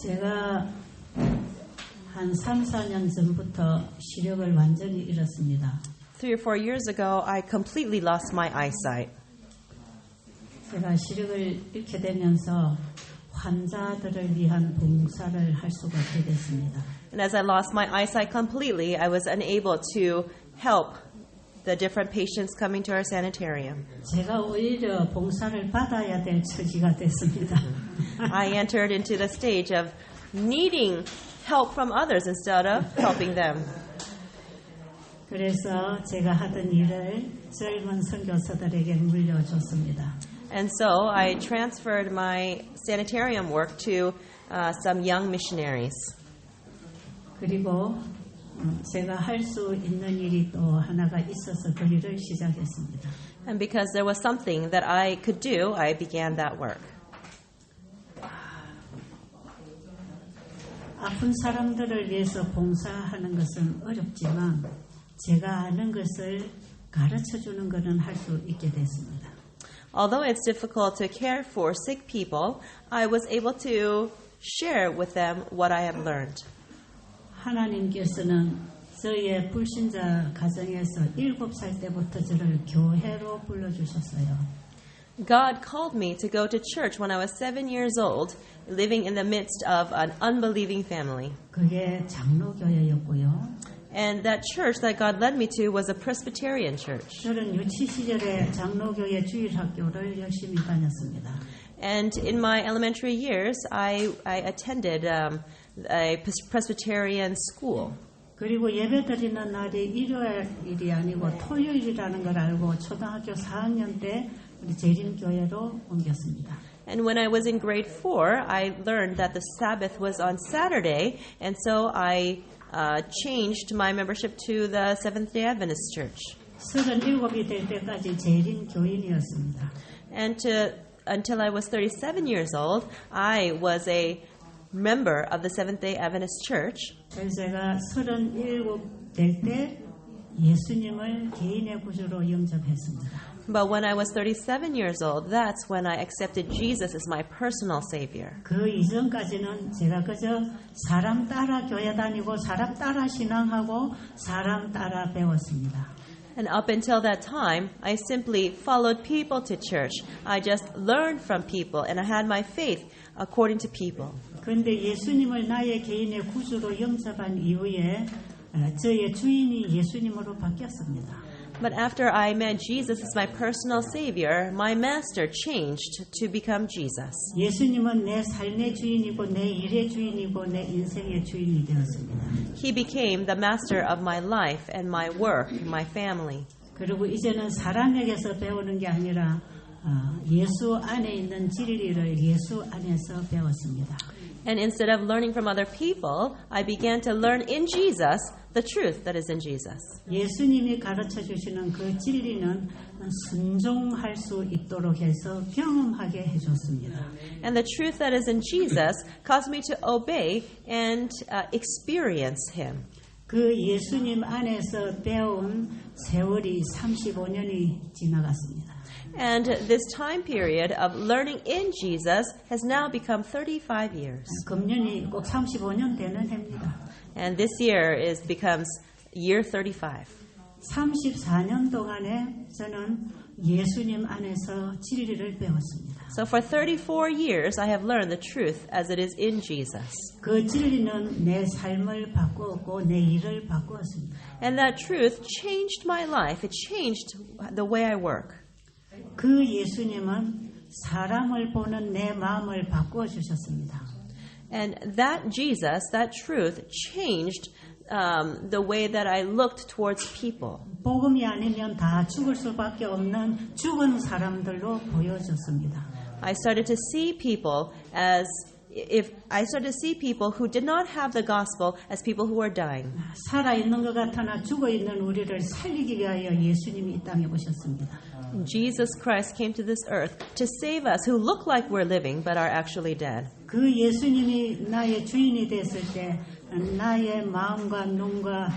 제가 한 3, 4년 전부터 시력을 완전히 잃었습니다. 3 or 4 years ago, I completely lost my eyesight. 제가 시력을 잃게 되면서 환자들을 위한 봉사를 할 수가 없게 됐습니다. And as I lost my eyesight completely, I was unable to help the different patients coming to our sanitarium. 제가 오히려 봉사를 받아야 될 처지가 됐습니다. I entered into the stage of needing help from others instead of helping them. 그래서 제가 하던 일을 젊은 선교사들에게 물려줬습니다. And so I transferred my sanitarium work to some young missionaries. 그리고 제가 할 수 있는 일이 또 하나가 있어서 그 일을 시작했습니다. And because there was something that I could do, I began that work. 아픈 사람들을 위해서 봉사하는 것은 어렵지만 제가 아는 것을 가르쳐주는 것은 할 수 있게 됐습니다. Although it's difficult to care for sick people, I was able to share with them what I have learned. 하나님께서는 저의 불신자 가정에서 7살 때부터 저를 교회로 불러주셨어요. God called me to go to church when I was 7 years old, living in the midst of an unbelieving family. 그게 장로교회였고요. And that church that God led me to was a Presbyterian church. 저는 유치 시절에 장로교회 주일학교를 열심히 다녔습니다. And in my elementary years, I attended a Presbyterian school. 그리고 예배드리는 날이 일요일이 아니고 토요일이라는 걸 알고 초등학교 4학년 때 우리 재림교회로 옮겼습니다. And when I was in grade 4, I learned that the Sabbath was on Saturday, and so I changed my membership to the Seventh-day Adventist Church. 37이 될 때까지 재림교인이었습니다. And until I was 37 years old, I was a member of the Seventh-day Adventist Church. 그래서 제가 37 될 때 예수님을 개인의 구주로 영접했습니다. But when I was 37 years old, that's when I accepted Jesus as my personal Savior. 그 이전까지는 제가 그저 사람 따라 교회 다니고 사람 따라 신앙하고 사람 따라 배웠습니다. And up until that time, I simply followed people to church. I just learned from people, and I had my faith according to people. 그런데 예수님을 나의 개인의 구주로 영접한 이후에 저의 주인이 예수님으로 바뀌었습니다. But after I met Jesus as my personal Savior, my master changed to become Jesus. 예수님은 내 삶의 주인이고 내 일의 주인이고 내 인생의 주인이 되었습니다. He became the master of my life and my work, my family. 그리고 이제는 사람에게서 배우는 게 아니라 예수 안에 있는 진리를 예수 안에서 배웠습니다. And instead of learning from other people, I began to learn in Jesus the truth that is in Jesus. 예수님이 가르쳐 주시는 그 진리는 순종할 수 있도록 해서 경험하게 해줬습니다. And the truth that is in Jesus caused me to obey and experience Him. 그 예수님 안에서 배운 세월이 35년이 지나갔습니다. And this time period of learning in Jesus has now become 35 years. 금년이 꼭 35년 되는 해입니다. And this year becomes year 35. 34년 동안에 저는 예수님 안에서 진리를 배웠습니다. So for 34 years, I have learned the truth as it is in Jesus. 그 진리는 내 삶을 바꾸었고 내 일을 바꾸었습니다. And that truth changed my life. It changed the way I work. 그 예수님은 사람을 보는 내 마음을 바꾸어 주셨습니다. And that Jesus, that truth, changed the way that I looked towards people. 복음이 아니면 다 죽을 수밖에 없는 죽은 사람들로 보여졌습니다. I started to see people as if I started to see people who did not have the gospel as people who were dying. 살아 있는 것 같으나 죽어 있는 우리를 살리기 위하여 예수님이 이 땅에 오셨습니다. Jesus Christ came to this earth to save us who look like we're living but are actually dead. 그 예수님이 나의 주인이 됐을 때 나의 마음과 눈과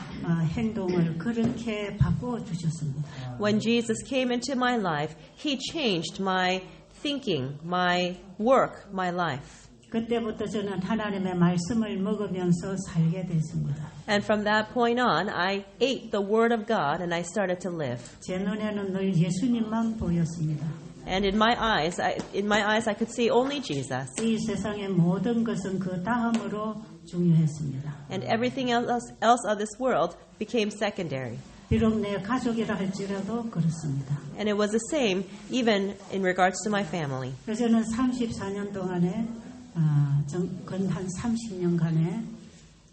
행동을 그렇게 바꾸어 주셨습니다. When Jesus came into my life, He changed my thinking, my work, my life. 그때부터 저는 하나님의 말씀을 먹으면서 살게 됐습니다. And from that point on, I ate the Word of God and I started to live. 제 눈에는 늘 예수님만 보였습니다. And in my eyes, I could see only Jesus. 이 세상의 모든 것은 그 다음으로 중요했습니다. And everything else of this world became secondary. 비록 내 가족이라 할지라도 그렇습니다. And it was the same even in regards to my family. 그래서 저는 34년 동안에 근 한 30년간에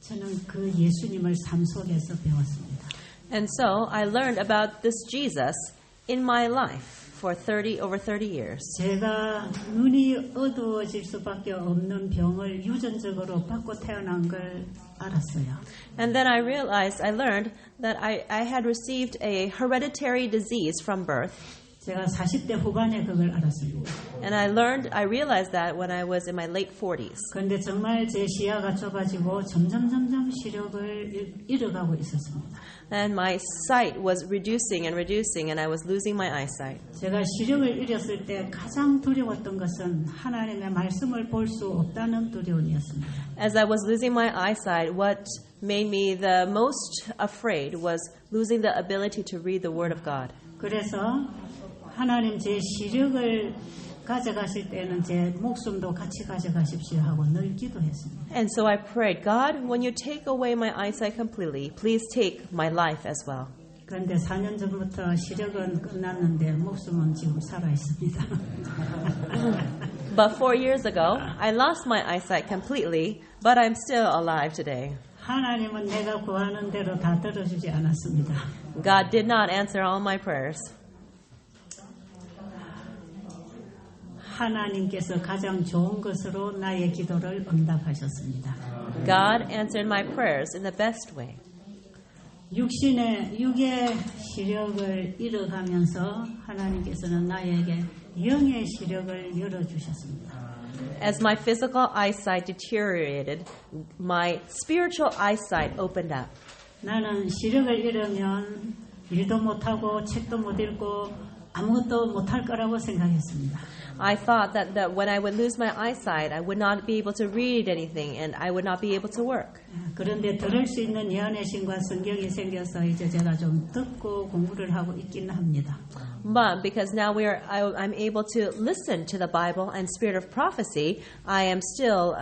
저는 그 예수님을 삶 속에서 배웠습니다. And so I learned about this Jesus in my life for over 30 years. 제가 눈이 어두워질 수밖에 없는 병을 유전적으로 받고 태어난 걸 알았어요. And then I learned that I had received a hereditary disease from birth. 제가 40대 후반에 그걸 알았습니다. And I realized that when I was in my late 40s. 그런데 정말 제 시야가 좁아지고 점점 시력을 잃어가고 있었습니다. And my sight was reducing and I was losing my eyesight. 제가 시력을 잃었을 때 가장 두려웠던 것은 하나님의 말씀을 볼 수 없다는 두려움이었습니다. As I was losing my eyesight, what made me the most afraid was losing the ability to read the Word of God. 그래서 하나님 제 시력을 가져가실 때는 제 목숨도 같이 가져가십시오 하고 늘 기도했습니다. And so I prayed, God, when you take away my eyesight completely, please take my life as well. 그런데 4년 전부터 시력은 끝났는데 목숨은 지금 살아 있습니다. But 4 years ago, I lost my eyesight completely, but I'm still alive today. 하나님은 내가 구하는 대로 다 들어주지 않았습니다. God did not answer all my prayers. 하나님께서 가장 좋은 것으로 나의 기도를 응답하셨습니다. God answered my prayers in the best way. 육의 시력을 잃어가면서 하나님께서는 나에게 영의 시력을 열어주셨습니다. As my physical eyesight deteriorated, my spiritual eyesight opened up. 나는 시력을 잃으면 일도 못하고 책도 못 읽고 아무것도 못할 거라고 생각했습니다. I thought that when I would lose my eyesight, I would not be able to read anything and I would not be able to work. 그런데 들을 수 있는 예언의신과 성경이 생겨서 이제 제가 좀 듣고 공부를 하고 있기는 합니다. But because now I'm able to listen to the Bible and spirit of prophecy, I am still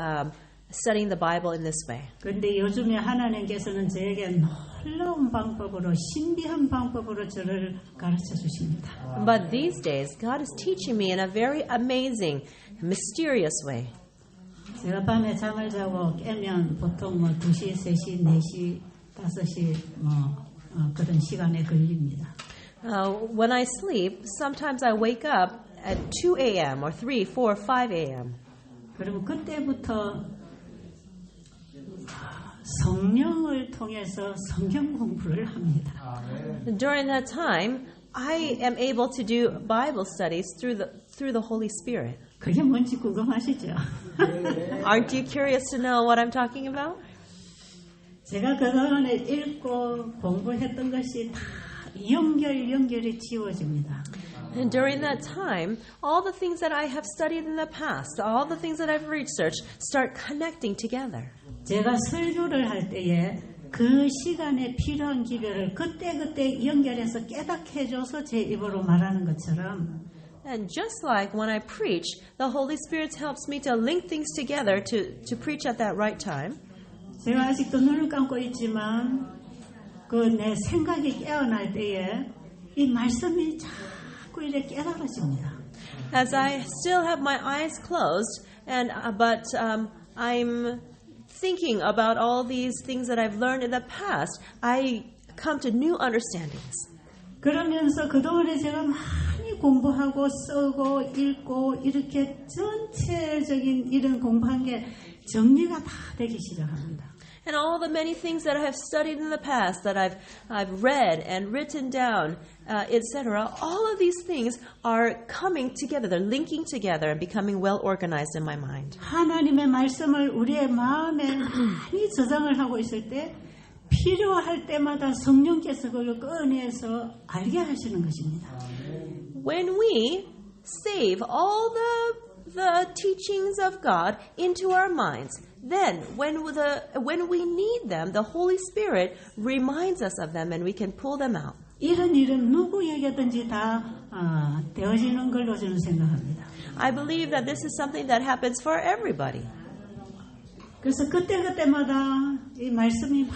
studying the Bible in this way. 그런데 요즘에 하나님께서는 저에게 놀라운 방법으로 신비한 방법으로 저를 가르쳐 주십니다. But these days, God is teaching me in a very amazing, mysterious way. 제가 밤에 잠을 자고 깨면 보통 2시, 3시, 4시, 5시 그런 시간에 걸립니다. When I sleep, sometimes I wake up at 2 a.m. or 3, 4, 5 a.m. 그러면 그때부터 성령을 통해서 성경 공부를 합니다. During that time, I am able to do Bible studies through the Holy Spirit. 그게 뭔지 궁금하시죠? Aren't you curious to know what I'm talking about? 제가 그동안에 읽고 공부했던 것이 다 연결이 지워집니다. And during that time, all the things that I have studied in the past, all the things that I've researched, start connecting together. 제가 설교를 할 때에 그 시간에 필요한 기별을 그때 연결해서 깨닫게 해줘서 제 입으로 말하는 것처럼 And just like when I preach, the Holy Spirit helps me to link things together to preach at that right time. 제가 아직도 눈을 감고 있지만 그 내 생각이 깨어날 때에 이 말씀이 자꾸 이렇게 깨달아집니다. As I still have my eyes closed, but I'm thinking about all these things that I've learned in the past, I come to new understandings. 그러면서 그동안에 제가 많이 공부하고 쓰고 읽고 이렇게 전체적인 이런 공부한 게 정리가 다 되기 시작합니다. And all the many things that I have studied in the past, that I've read and written down, etc., all of these things are coming together. They're linking together and becoming well organized in my mind. 하나님의 말씀을 우리의 마음에 많이 저장을 하고 있을 때 필요할 때마다 성령께서 그걸 꺼내서 알게 하시는 것입니다. When we save all the teachings of God into our minds. Then, when we need them, the Holy Spirit reminds us of them and we can pull them out. 이런 일은 누구에게든지 다 되어지는 걸로 저는 생각합니다. I believe that this is something that happens for everybody. 그래서 그때마다 이 말씀이 막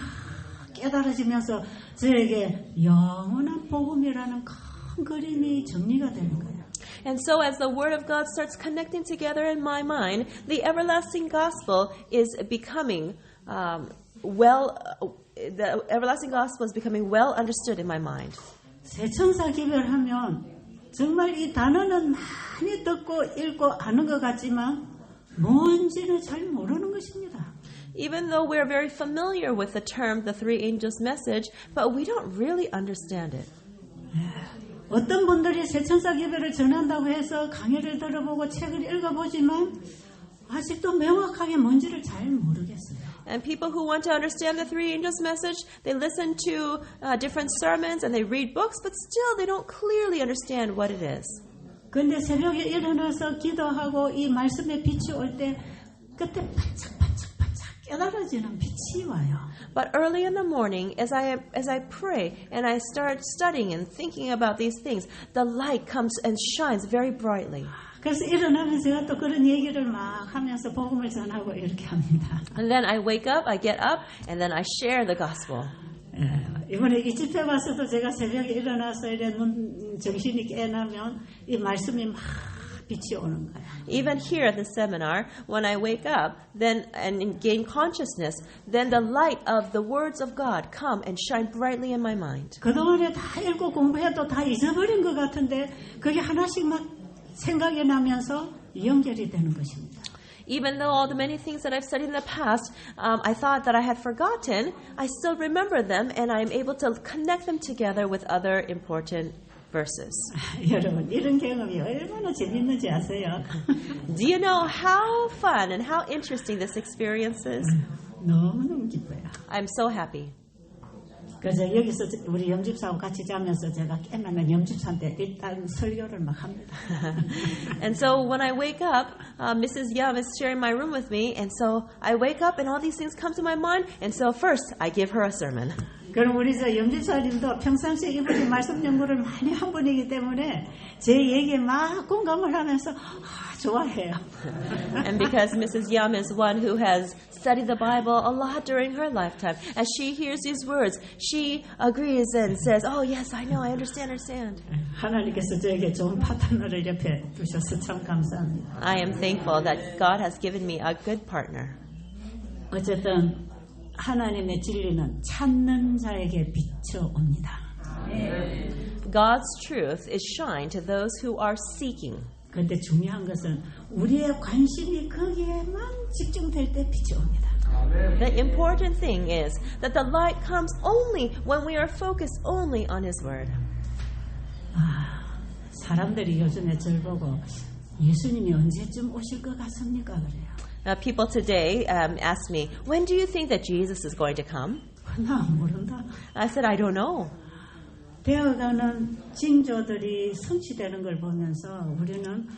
깨달아지면서 저에게 영원한 복음이라는 큰 그림이 정리가 되는 거예요. And so as the Word of God starts connecting together in my mind, the everlasting gospel is becoming the everlasting gospel is becoming well understood in my mind. 새천사 기별하면 정말 이 단어는 많이 듣고 읽고 아는 것 같지만 뭔지는 잘 모르는 것입니다. Even though we're very familiar with the term, the three angels' message, but we don't really understand it. 어떤 분들이 새천사 기별을 전한다고 해서 강의를 들어보고 책을 읽어보지만 아직도 명확하게 뭔지를 잘 모르겠어요. And people who want to understand the three angels' message, they listen to different sermons and they read books, but still they don't clearly understand what it is. 그런데 새벽에 일어나서 기도하고 이 말씀의 빛이 올 때 그때 반짝반짝반짝 깨달아지는 빛이 와요. But early in the morning, as I pray and I start studying and thinking about these things, the light comes and shines very brightly. 그래서 일어나면 제가 또 그런 얘기를 막 하면서 복음을 전하고 이렇게 합니다. And then I wake up, I get up, and then I share the gospel. 이번에 이 집회 와서도 제가 새벽에 일어나서 이래 정신이 깨나면 이 말씀이 막 빛이 오는 거예요. Even here at the seminar, when I wake up then and gain consciousness, then the light of the words of God come and shine brightly in my mind. 그동안에 다 읽고 공부해도 다 잊어버린 것 같은데 그게 하나씩 막 생각이 나면서 연결이 되는 것입니다. Even though all the many things that I've studied in the past, I thought that I had forgotten, I still remember them and I'm able to connect them together with other important verses. 여러분, 이런 경험이 얼마나 재밌는지 아세요? Do you know how fun and how interesting this experience is? 너무너무 기뻐요. I'm so happy. 그래서 여기서 우리 영집사하고 같이 자면서 제가 깨면은 영집사한테 일단 설교를 막 합니다. And so when I wake up, Mrs. Yum is sharing my room with me, and so I wake up and all these things come to my mind, and so first I give her a sermon. 그럼 우리 저 영집사님도 평상시에 이분이 말씀 연구를 많이 한 분이기 때문에 제 얘기에 막 공감을 하면서 좋아해요. And because Mrs. Yum is one who has studied the Bible a lot during her lifetime, as she hears these words, she agrees and says, "Oh yes, I know, I understand." 하나님께서 저에게 좋은 파트너를 옆에 두셔서 참 감사합니다. I am thankful that God has given me a good partner. 어쨌든 하나님의 진리는 찾는 자에게 비춰옵니다. God's truth is shine to those who are seeking. 그런데 중요한 것은 우리의 관심이 거기에만 집중될 때 비춰옵니다. The important thing is that the light comes only when we are focused only on His Word. 사람들이 요즘에 저를 보고 예수님이 언제쯤 오실 것 같습니까? 그래요. People today ask me, when do you think that Jesus is going to come? 나 모른다. I said, I don't know. 되어가는 징조들이 성취되는 걸 보면서 우리는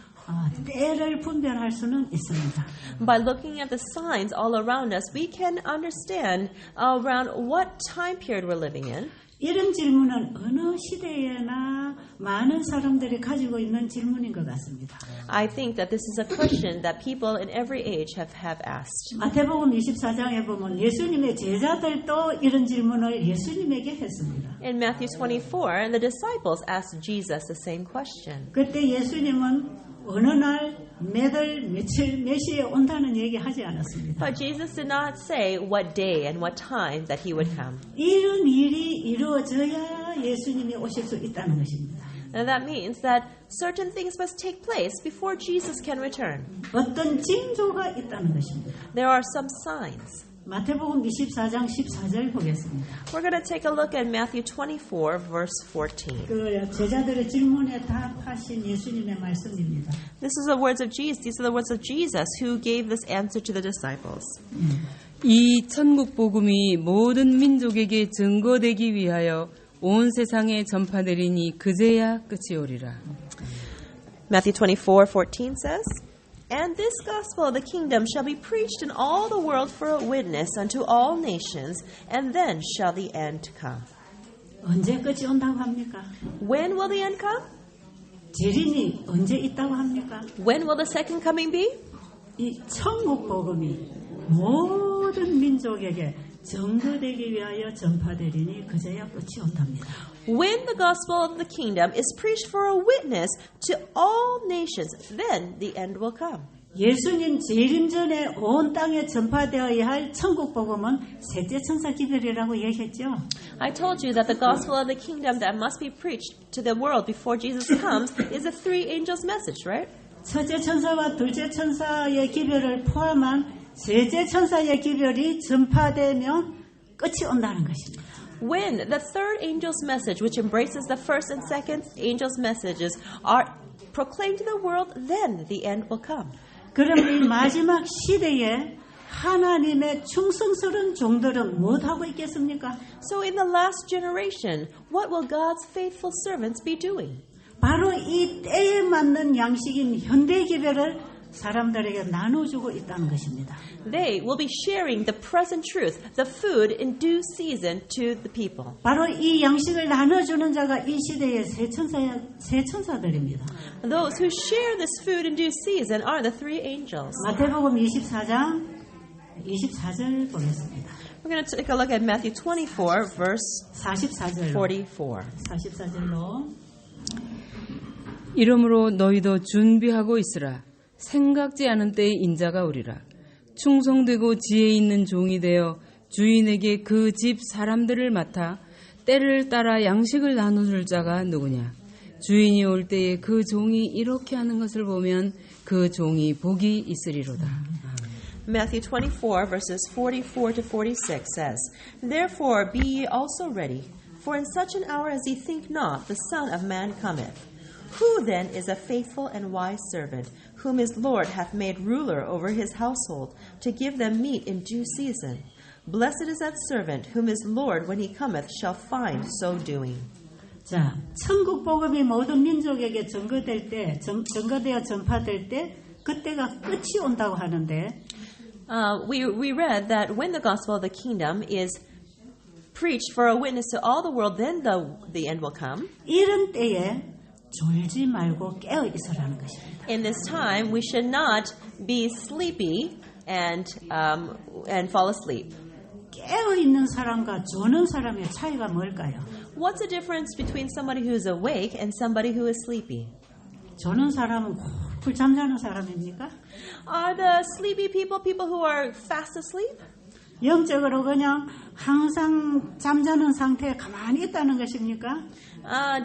때를 분별할 수는 있습니다. By looking at the signs all around us, we can understand around what time period we're living in. 이런 질문은 어느 시대에나 많은 사람들이 가지고 있는 질문인 것 같습니다. I think that this is a question that people in every age have asked. 마태복음 24장에 보면 예수님의 제자들도 이런 질문을 예수님에게 했습니다. In Matthew 24, the disciples asked Jesus the same question. 그때 예수님은 어느 날, 몇 월, 며칠, 몇 시에 온다는 얘기 하지 않았습니다. But Jesus did not say what day and what time that He would come. 이런 일이 이루어져야 예수님이 오실 수 있다는 것입니다. And that means that certain things must take place before Jesus can return. 어떤 징조가 있다는 것입니다. There are some signs. 마태복음 24장 14절 보겠습니다. We're going to take a look at Matthew 24, verse 14. 그 제자들의 질문에 답하신 예수님의 말씀입니다. This is the words of Jesus. These are the words of Jesus who gave this answer to the disciples. 이 천국 복음이 모든 민족에게 증거되기 위하여 온 세상에 전파되리니 그제야 끝이 오리라. Matthew 24:14 says, And this gospel of the kingdom shall be preached in all the world for a witness unto all nations, and then shall the end come. 언제 끝이 온다고 합니까? When will the end come? 재림이 언제 있다고 합니까? When will the second coming be? 이 천국 복음이 모든 민족에게 전거되기 위하여 전파되리니 그제야 끝이 온답니다. When the gospel of the kingdom is preached for a witness to all nations, then the end will come. 예수님 재림 전에 온 땅에 전파되어야 할 천국 복음은 셋째 천사 기별이라고 얘기했죠. I told you that the gospel of the kingdom that must be preached to the world before Jesus comes is a three angels message, right? 첫째 천사와 둘째 천사의 기별을 포함한 셋째 천사의 기별이 전파되면 끝이 온다는 것입니다. When the third angel's message, which embraces the first and second angel's messages, are proclaimed to the world, then the end will come. 그럼 이 마지막 시대에 하나님의 충성스러운 종들은 무엇하고 있겠습니까? So in the last generation, what will God's faithful servants be doing? 바로 이 때에 맞는 양식인 현대 기별을 사람들에게 나눠주고 있다는 것입니다. They will be sharing the present truth, the food in due season to the people. 바로 이 양식을 나눠주는 자가 이 시대의 세 천사들입니다. Those who share this food in due season are the three angels. 마태복음 24장 24절 보겠습니다. We're going to take a look at Matthew 24, verse 44절로 44. 44절로 이러므로 너희도 준비하고 있으라. 생각지 않은 때에 인자가 오리라. 충성되고 지혜 있는 종이 되어 주인에게 그 집 사람들을 맡아 때를 따라 양식을 나눠줄 자가 누구냐. 주인이 올 때에 그 종이 이렇게 하는 것을 보면 그 종이 복이 있으리로다. Matthew 24, verses 44 to 46 says, Therefore be ye also ready, for in such an hour as ye think not, the Son of Man cometh. Who then is a faithful and wise servant, whom his Lord hath made ruler over his household, to give them meat in due season? Blessed is that servant, whom his Lord, when he cometh, shall find so doing. 자, 천국 복음이 모든 민족에게 전거되어 전파될 때 그때가 끝이 온다고 하는데 We read that when the gospel of the kingdom is preached for a witness to all the world, then the end will come. 이런 때에 졸지 말고 깨어 있으라는 것입니다. In this time, we should not be sleepy and fall asleep. 깨어 있는 사람과 조는 사람의 차이가 뭘까요? What's the difference between somebody who is awake and somebody who is sleepy? 조는 사람은 풀 잠자는 사람입니까? Are the sleepy people who are fast asleep? 영적으로 그냥 항상 잠자는 상태에 가만히 있다는 것입니까?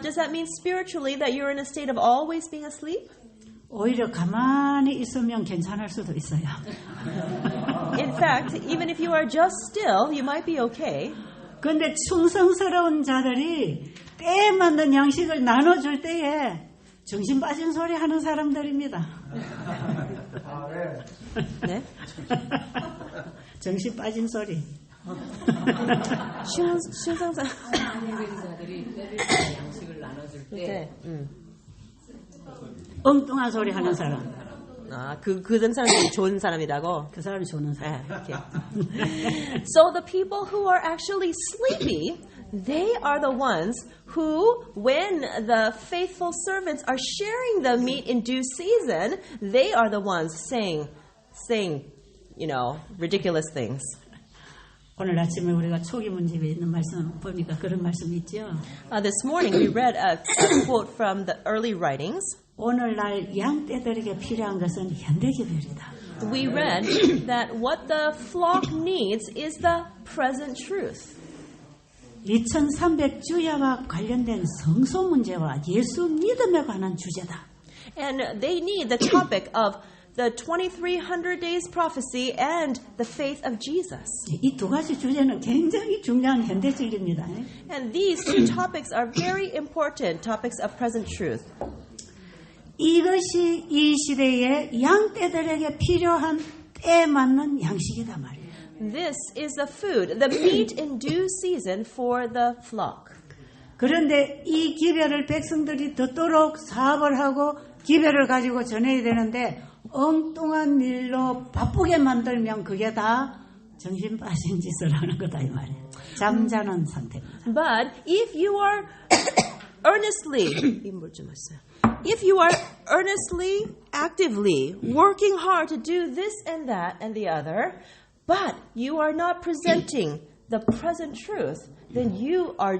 Does that mean spiritually that you're in a state of always being asleep? 오히려 가만히 있으면 괜찮을 수도 있어요. In fact, even if you are just still, you might be okay. 그런데 충성스러운 자들이 때에 맞는 양식을 나눠줄 때에 정신 빠진 소리 하는 사람들입니다. 네? 정신 빠진 소리. 신성사. 자들이 때를 따라 양식을 나눠줄 때 엉뚱한 소리 하는 사람. 그 사람이 좋은 사람이라고. 그 사람이 좋은 사람. Okay. So the people who are actually sleepy, they are the ones who, when the faithful servants are sharing the meat in due season, they are the ones saying, ridiculous things. 오늘 아침에 우리가 초기 문집에 있는 말씀 보니까 그런 말씀이 있죠. This morning we read a quote from the early writings. 오늘날 양떼들에게 필요한 것은 현대기별이다. We read that what the flock needs is the present truth. 2300주야와 관련된 성소 문제와 예수 믿음에 관한 주제다. And they need the topic of the 2300 days prophecy and the faith of Jesus. 이 두 가지 주제는 굉장히 중요한 현대적입니다. And these two topics are very important topics of present truth. 이것이 이 시대의 양떼들에게 필요한 때에 맞는 양식이다 말이에요. This is the food, the meat in due season for the flock. 그런데 이 기별을 백성들이 듣도록 사업을 하고 기별을 가지고 전해야 되는데 엉뚱한 일로 바쁘게 만들면 그게 다 정신 빠진 짓을 하는 거다 이 말이에요. 잠자는 상태입니다. But if you are earnestly, if you are earnestly, actively working hard to do this and that and the other, but you are not presenting the present truth, then you are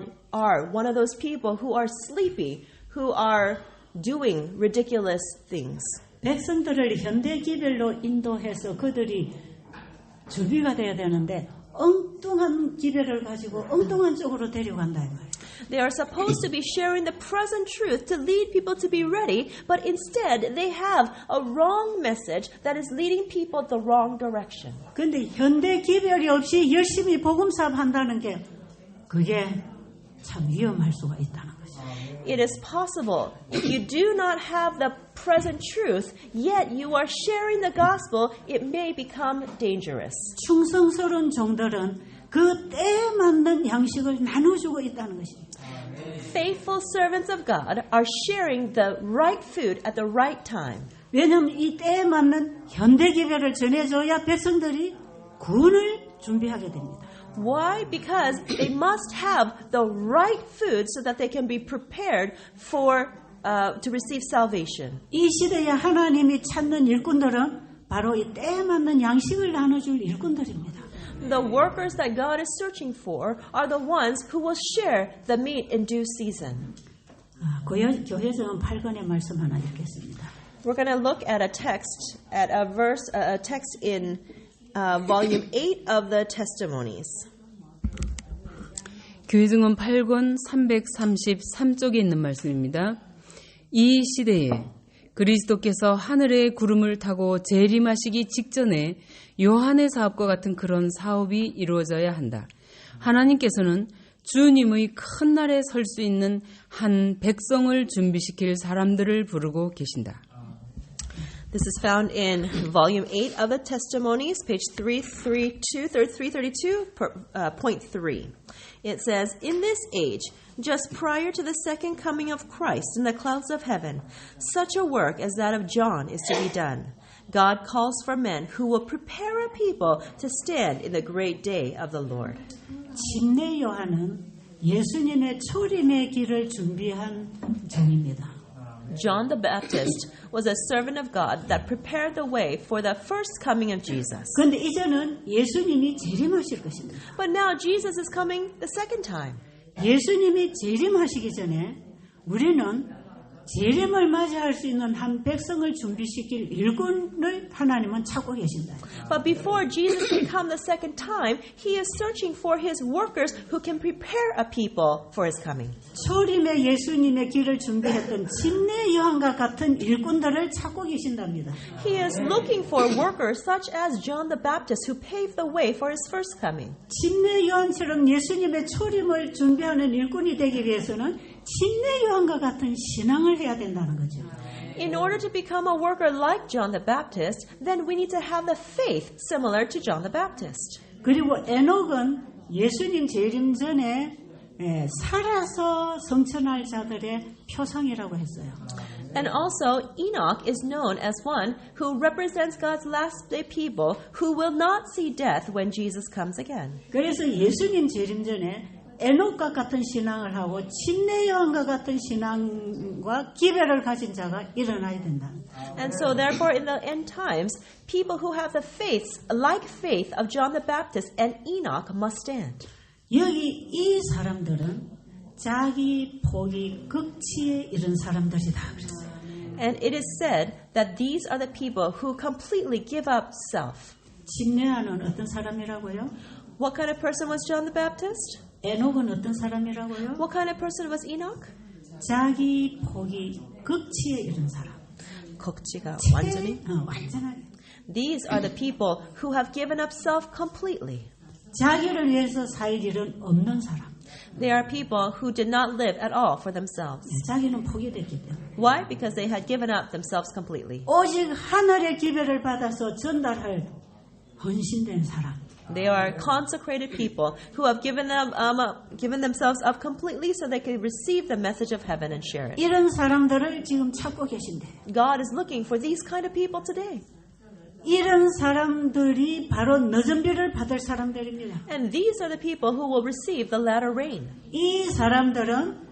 one of those people who are sleepy, who are doing ridiculous things. 백성들을 현대 기별로 인도해서 그들이 준비가 돼야 되는데 엉뚱한 기별을 가지고 엉뚱한 쪽으로 데려간다 이 말이에요. They are supposed to be sharing the present truth to lead people to be ready, but instead they have a wrong message that is leading people the wrong direction. 그런데 현대 기별이 없이 열심히 복음사업 한다는 게 그게 참 위험할 수가 있다는 거죠. It is possible if you do not have the present truth, yet you are sharing the gospel, it may become dangerous. 충성스러운 종들은 그 때에 맞는 양식을 나눠주고 있다는 것입니다. Faithful servants of God are sharing the right food at the right time. 왜냐하면 이 때에 맞는 현대 기별을 전해줘야 백성들이 구원을 준비하게 됩니다. Why? Because they must have the right food so that they can be prepared to receive salvation. 이 시대에 하나님이 찾는 일꾼들은 바로 이 때에 맞는 양식을 나눠줄 일꾼들입니다. The workers that God is searching for are the ones who will share the meat in due season. 교회전 8권의 말씀 하나 읽겠습니다. We're going to look at a text, a text in volume 8 of the Testimonies. 교회증언 8권 333쪽에 있는 말씀입니다. 이 시대에 그리스도께서 하늘의 구름을 타고 재림하시기 직전에 요한의 사업과 같은 그런 사업이 이루어져야 한다. 하나님께서는 주님의 큰 날에 설 수 있는 한 백성을 준비시킬 사람들을 부르고 계신다. This is found in volume 8 of the Testimonies, page 332, point 3. It says, "In this age, just prior to the second coming of Christ in the clouds of heaven, such a work as that of John is to be done. God calls for men who will prepare a people to stand in the great day of the Lord." 침례 요한은 예수님의 초림의 길을 준비한 종입니다. John the Baptist was a servant of God that prepared the way for the first coming of Jesus. 그런데 이제는 예수님이 재림하실 것입니다. But now Jesus is coming the second time. 예수님이 재림하시기 전에 우리는 재림을 맞이할 수 있는 한 백성을 준비시킬 일꾼을 하나님은 찾고 계신다. But before Jesus can come the second time, he is searching for his workers who can prepare a people for his coming. 초림의 예수님의 길을 준비했던 침례 요한과 같은 일꾼들을 찾고 계신답니다. He is looking for workers such as John the Baptist who paved the way for his first coming. 침례 요한처럼 예수님의 초림을 준비하는 일꾼이 되기 위해서는 침례 요한과 같은 신앙을 해야 된다는 거죠. In order to become a worker like John the Baptist, then we need to have the faith similar to John the Baptist. 그리고 에녹은 예수님 재림 전에 살아서 성천할 자들의 표상이라고 했어요. And also, Enoch is known as one who represents God's last day people who will not see death when Jesus comes again. 그래서 예수님 재림 전에 에녹과 같은 신앙을 하고 침례 요한과 같은 신앙과 기별을 가진 자가 일어나야 된다. And so therefore in the end times, people who have the faith, like faith of John the Baptist and Enoch must stand. 여기 이 사람들은 자기 포기 극치에 이른 사람들이다 그랬어요. And it is said that these are the people who completely give up self. 침례하는 어떤 사람이라고요? What kind of person was John the Baptist? 에녹은 어떤 사람이라고요? What kind of person was Enoch? 자기 포기 극치에 이른 사람. kok지가 완전히. 완전하게. These are the people who have given up self completely. 자기를 위해서 살 일은 없는 사람. They are people who did not live at all for themselves. 자기는 포기됐기 때문에. Why? Because they had given up themselves completely. 오직 하늘의 기별을 받아서 전달할 헌신된 사람. They are consecrated people who have given themselves up completely so they can receive the message of heaven and share it. 이런 사람들을 지금 찾고 계신데 God is looking for these kind of people today. 이런 사람들이 바로 늦은 비를 받을 사람들입니다. And these are the people who will receive the latter rain. 이 사람들은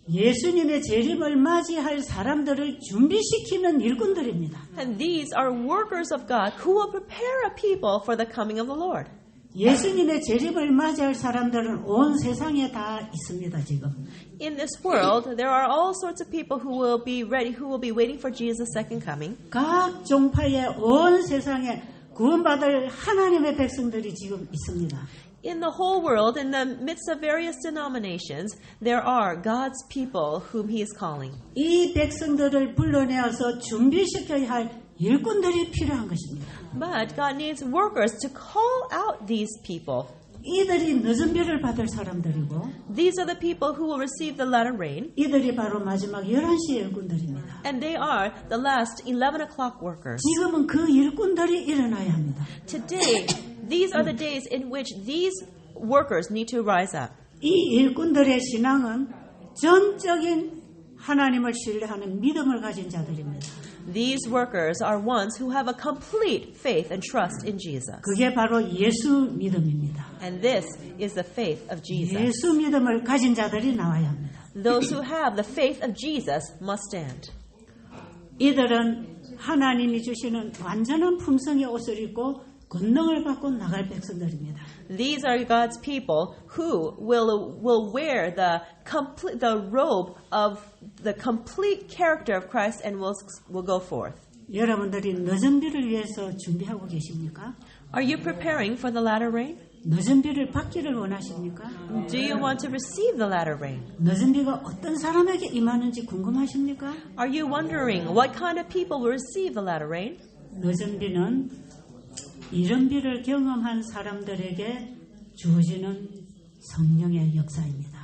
예수님의 재림을 맞이할 사람들을 준비시키는 일꾼들입니다. And these are workers of God who will prepare a people for the coming of the Lord. 예수님의 재림을 맞이할 사람들은 온 세상에 다 있습니다, 지금. In this world, there are all sorts of people who will be ready, who will be waiting for Jesus' second coming. 각 종파의 온 세상에 구원받을 하나님의 백성들이 지금 있습니다. In the whole world, in the midst of various denominations, there are God's people whom He is calling. 이 백성들을 불러내어서 준비시켜야 할 일꾼들이 필요한 것입니다. But God needs workers to call out these people. 이들이 늦은 비를 받을 사람들이고 These are the people who will receive the latter rain, 이들이 바로 마지막 11시 일꾼들입니다. and they are the last 11 o'clock workers. 지금은 그 일꾼들이 일어나야 합니다. Today, these are the days in which these workers need to rise up. 이 일꾼들의 신앙은 전적인 하나님을 신뢰하는 믿음을 가진 자들입니다. These workers are ones who have a complete faith and trust in Jesus. 그게 바로 예수 믿음입니다. And this is the faith of Jesus. 예수 믿음을 가진 자들이 나와야 합니다. Those who have the faith of Jesus must stand. 이들은 하나님이 주시는 완전한 품성의 옷을 입고 권능을 받고 나갈 백성들입니다. These are God's people who will wear the robe of the complete character of Christ and will go forth. 여러분들이 늦은 비를 위해서 준비하고 계십니까? Are you preparing for the latter rain? 늦은 비를 받기를 원하십니까? Do you want to receive the latter rain? 늦은 비가 어떤 사람에게 임하는지 궁금하십니까? Are you wondering what kind of people will receive the latter rain? 늦은 비는 이런 비를 경험한 사람들에게 주어지는 성령의 역사입니다.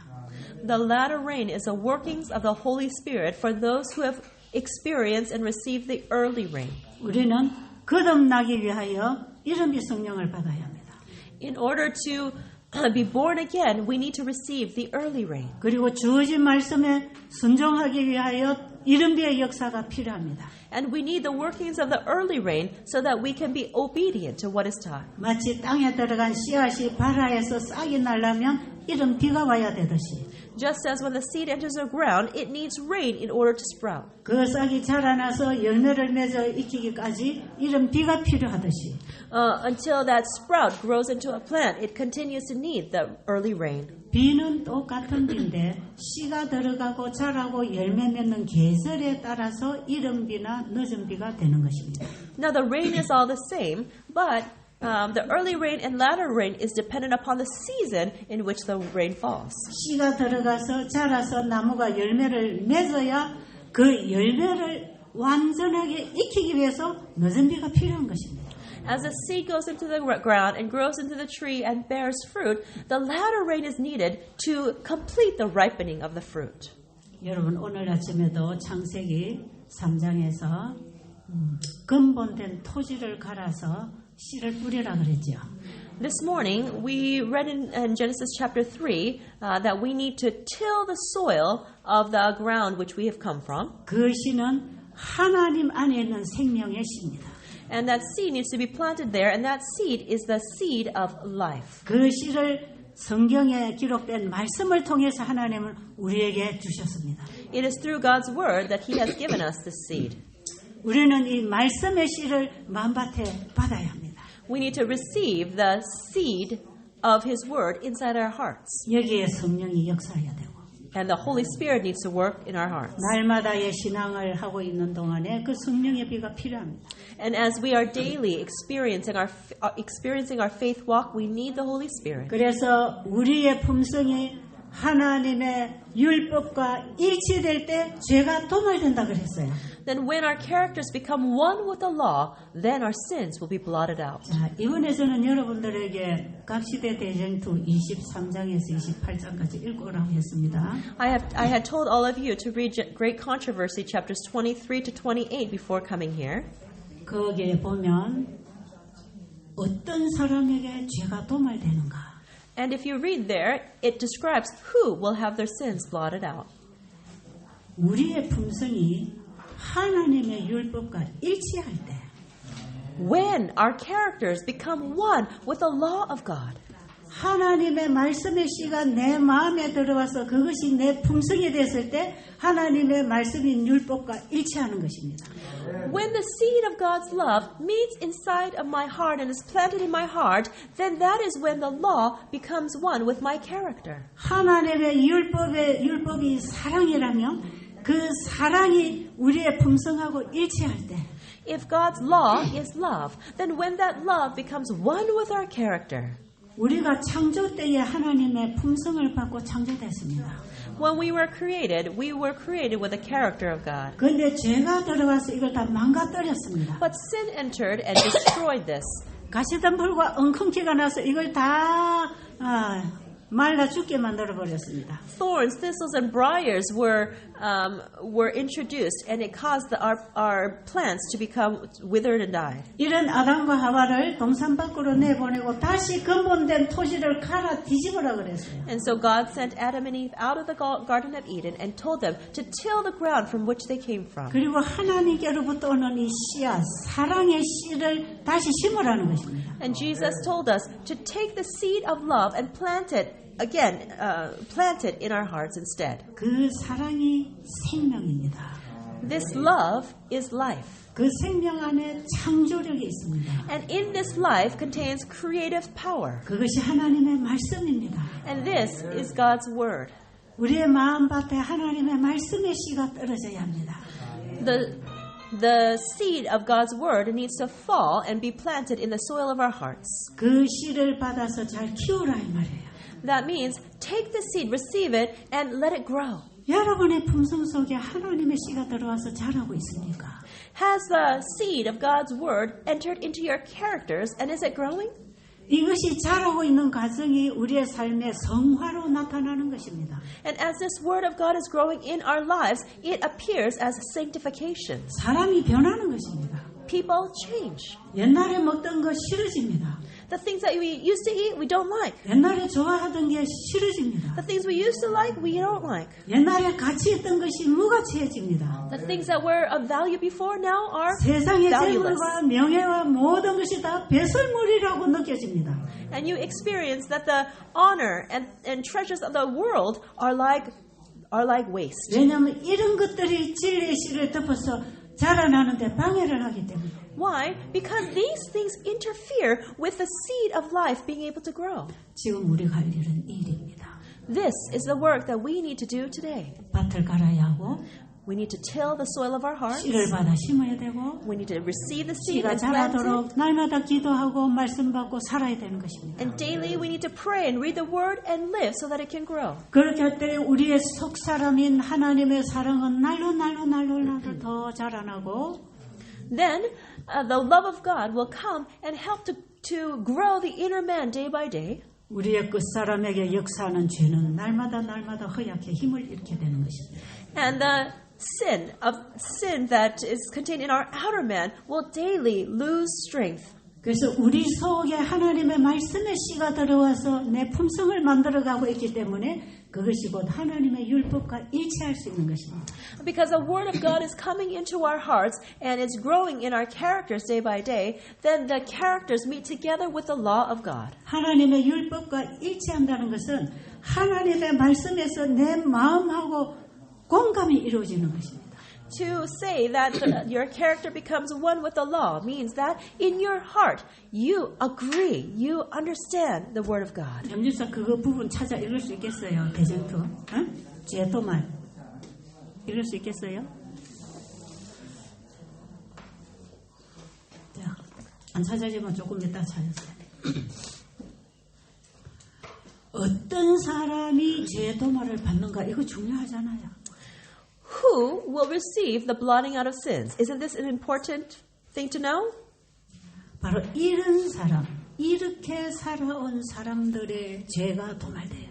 The latter rain is the workings of the Holy Spirit for those who have experienced and received the early rain. 우리는 거듭나기 위하여 이런 비 성령을 받아야 합니다. In order to be born again, we need to receive the early rain. 그리고 주어진 말씀에 순종하기 위하여 이런 비의 역사가 필요합니다. And we need the workings of the early rain so that we can be obedient to what is taught. 마치 땅에 들어간 씨앗이 발아에서 싹이 나려면 이런 비가 와야 되듯이 Just as when the seed enters the ground, it needs rain in order to sprout. 그 싹이 자라나서 열매를 맺어 익히기까지 이런 비가 필요하듯이 Until that sprout grows into a plant, it continues to need the early rain. 비는 똑같은 비인데 씨가 들어가고 자라고 열매 맺는 계절에 따라서 이른 비나 늦은 비가 되는 것입니다. Now the rain is all the same, but the early rain and latter rain is dependent upon the season in which the rain falls. 씨가 들어가서 자라서 나무가 열매를 맺어야 그 열매를 완전하게 익히기 위해서 늦은 비가 필요한 것입니다. As the seed goes into the ground and grows into the tree and bears fruit, the latter rain is needed to complete the ripening of the fruit. 여러분 오늘 아침에도 창세기 3장에서 근본된 토지를 갈아서 씨를 뿌리라 그랬죠. This morning, we read in Genesis chapter 3 that we need to till the soil of the ground which we have come from. 그 씨는 하나님 안에 있는 생명의 씨입니다. And that seed needs to be planted there, and that seed is the seed of life. 그 씨를 성경에 기록된 말씀을 통해서 하나님은 우리에게 주셨습니다. It is through God's word that He has given us this seed. 우리는 이 말씀의 씨를 마음밭에 받아야 합니다. We need to receive the seed of His word inside our hearts. 여기에 성령이 역사해야 되고 And the Holy Spirit needs to work in our hearts. 날마다의 신앙을 하고 있는 동안에 그 성령의 비가 필요합니다. And as we are daily experiencing our faith walk, we need the Holy Spirit. 그래서 우리의 품성이 하나님의 율법과 일치될 때 죄가 도말된다 그랬어요. Then when our characters become one with the law, then our sins will be blotted out. 자, 이번에서는 여러분들에게 각시대 대쟁투 23장에서 28장까지 읽으라고 했습니다. I had told all of you to read Great Controversy chapters 23 to 28 before coming here. 거기에 보면 어떤 사람에게 죄가 도말되는가? And if you read there, it describes who will have their sins blotted out. 우리의 품성이 하나님의 율법과 일치할 때 When our characters become one with the law of God. 하나님의 말씀의 씨가 내 마음에 들어와서 그것이 내 품성이 됐을 때 하나님의 말씀인 율법과 일치하는 것입니다. When the seed of God's love meets inside of my heart and is planted in my heart, then that is when the law becomes one with my character. 하나님의 율법이 사랑이라면 그 사랑이 우리의 품성하고 일치할 때 If God's law is love, then when that love becomes one with our character, 우리가 창조 때에 하나님의 품성을 받고 창조됐습니다. when we were created with the character of God. 그런데 죄가 들어와서 이걸 다 망가뜨렸습니다. But sin entered and destroyed this. 가시덤불과 엉겅퀴가 나서 이걸 다 말라 죽게 만들어 버렸습니다. Thorns, thistles, and briars were introduced, and it caused our plants to become withered and die. 이런 아담과 하와를 동산 밖으로 내보내고 다시 근본된 토지를 갈아 뒤집으라 그랬어요. And so God sent Adam and Eve out of the Garden of Eden and told them to till the ground from which they came from. 그리고 하나님께로부터 오는 이 씨앗, 사랑의 씨를 다시 심으라는 것입니다. And Jesus told us to take the seed of love and plant it again, plant it in our hearts instead. 그 사랑이 생명입니다. This love is life. 그 생명 안에 창조력이 있습니다. And in this life contains creative power. 그것이 하나님의 말씀입니다. And this is God's word. 우리의 마음밭에 하나님의 말씀의 씨가 떨어져야 합니다. The seed of God's word needs to fall and be planted in the soil of our hearts. 그 씨를 받아서 잘 키우라 이 말이에요. That means take the seed, receive it, and let it grow. 여러분의 품성 속에 하나님의 씨가 들어와서 자라고 있습니까? Has the seed of God's word entered into your characters, and is it growing? 이것이 자라고 있는 과정이 우리의 삶의 성화로 나타나는 것입니다. And as this word of God is growing in our lives, it appears as sanctification. 사람이 변하는 것입니다. People change. 옛날에 먹던 거 싫어집니다. The things that we used to eat, we don't like. 옛날에 좋아하던 게 싫어집니다. The things we used to like, we don't like. 옛날에 가치 있던 것이 무가치해집니다. The things that were of value before now are 세상의 valueless. 재물과 명예와 모든 것이 다 배설물이라고 느껴집니다. And you experience that the honor and treasures of the world are like waste. 왜냐하면 이런 것들이 진리의 씨를 덮어서 자라나는데 방해를 하기 때문에. Why? Because these things interfere with the seed of life being able to grow. 지금 우리가 할 일은 이 일입니다. This is the work that we need to do today. 밭을 갈아야 하고 We need to till the soil of our hearts. 씨를 받아 심어야 되고 We need to receive the seed 씨가 and plant it. 자라도록 날마다 기도하고 말씀 받고 살아야 되는 것입니다. And daily we need to pray and read the word and live so that it can grow. 그렇게 할 때 우리의 속사람인 하나님의 사랑은 날로 더 자라나고 Then the love of God will come and help to grow the inner man day by day. 우리의 끝사람에게 역사하는 죄는 날마다 허약해 힘을 잃게 되는 것입니다. And the sin that is contained in our outer man will daily lose strength. 그래서 우리 속에 하나님의 말씀의 씨가 들어와서 내 품성을 만들어가고 있기 때문에 그것이 곧 하나님의 율법과 일치할 수 있는 것입니다. Because the word of God is coming into our hearts and it's growing in our characters day by day, then the characters meet together with the law of God. 하나님의 율법과 일치한다는 것은 하나님의 말씀에서 내 마음하고 공감이 이루어지는 것입니다. To say that your character becomes one with the law means that in your heart you agree, you understand the word of God. 염주사 그거 부분 찾아 읽을 수 있겠어요? 대쟁투, 죄도말 읽을 수 있겠어요? 자, 안 찾아지면 조금 이따 찾으세요. 어떤 사람이 죄도말을 받는가 이거 중요하잖아요. Who will receive the blotting out of sins? Isn't this an important thing to know? 바로 이런 사람, 이렇게 살아온 사람들의 죄가 도말돼요.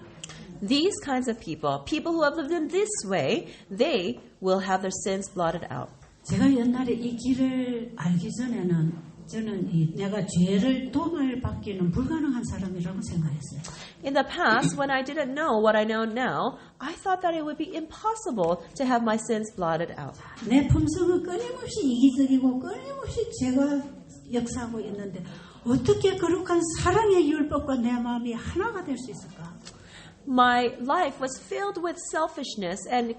These kinds of people who have lived in this way, they will have their sins blotted out. 제가 옛날에 이 길을 알기 전에는 저는 내가 죄를 도말 받기는 불가능한 사람이라고 생각했어요. In the past, when I didn't know what I know now, I thought that it would be impossible to have my sins blotted out. 내 품성은 끊임없이 이기적이고 끊임없이 죄가 역사하고 있는데 어떻게 거룩한 사랑의 율법과 내 마음이 하나가 될 수 있을까? My life was filled with selfishness and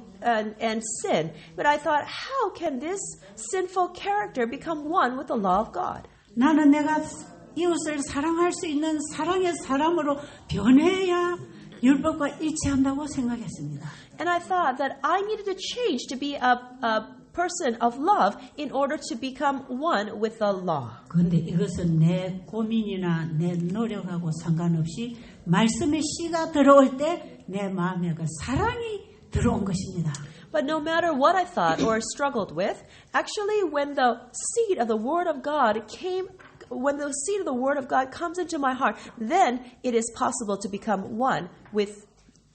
sin, but I thought, how can this sinful character become one with the law of God? 나는 내가 이웃을 사랑할 수 있는 사랑의 사람으로 변해야 율법과 일치한다고 생각했습니다. And I thought that I needed to change to be a person of love in order to become one with the law. 그런데 이것은 내 고민이나 내 노력하고 상관없이 말씀의 씨가 들어올 때 내 마음에 그 사랑이 들어온 것입니다. But no matter what I thought or struggled with, actually when the seed of the Word of God comes into my heart, then it is possible to become one with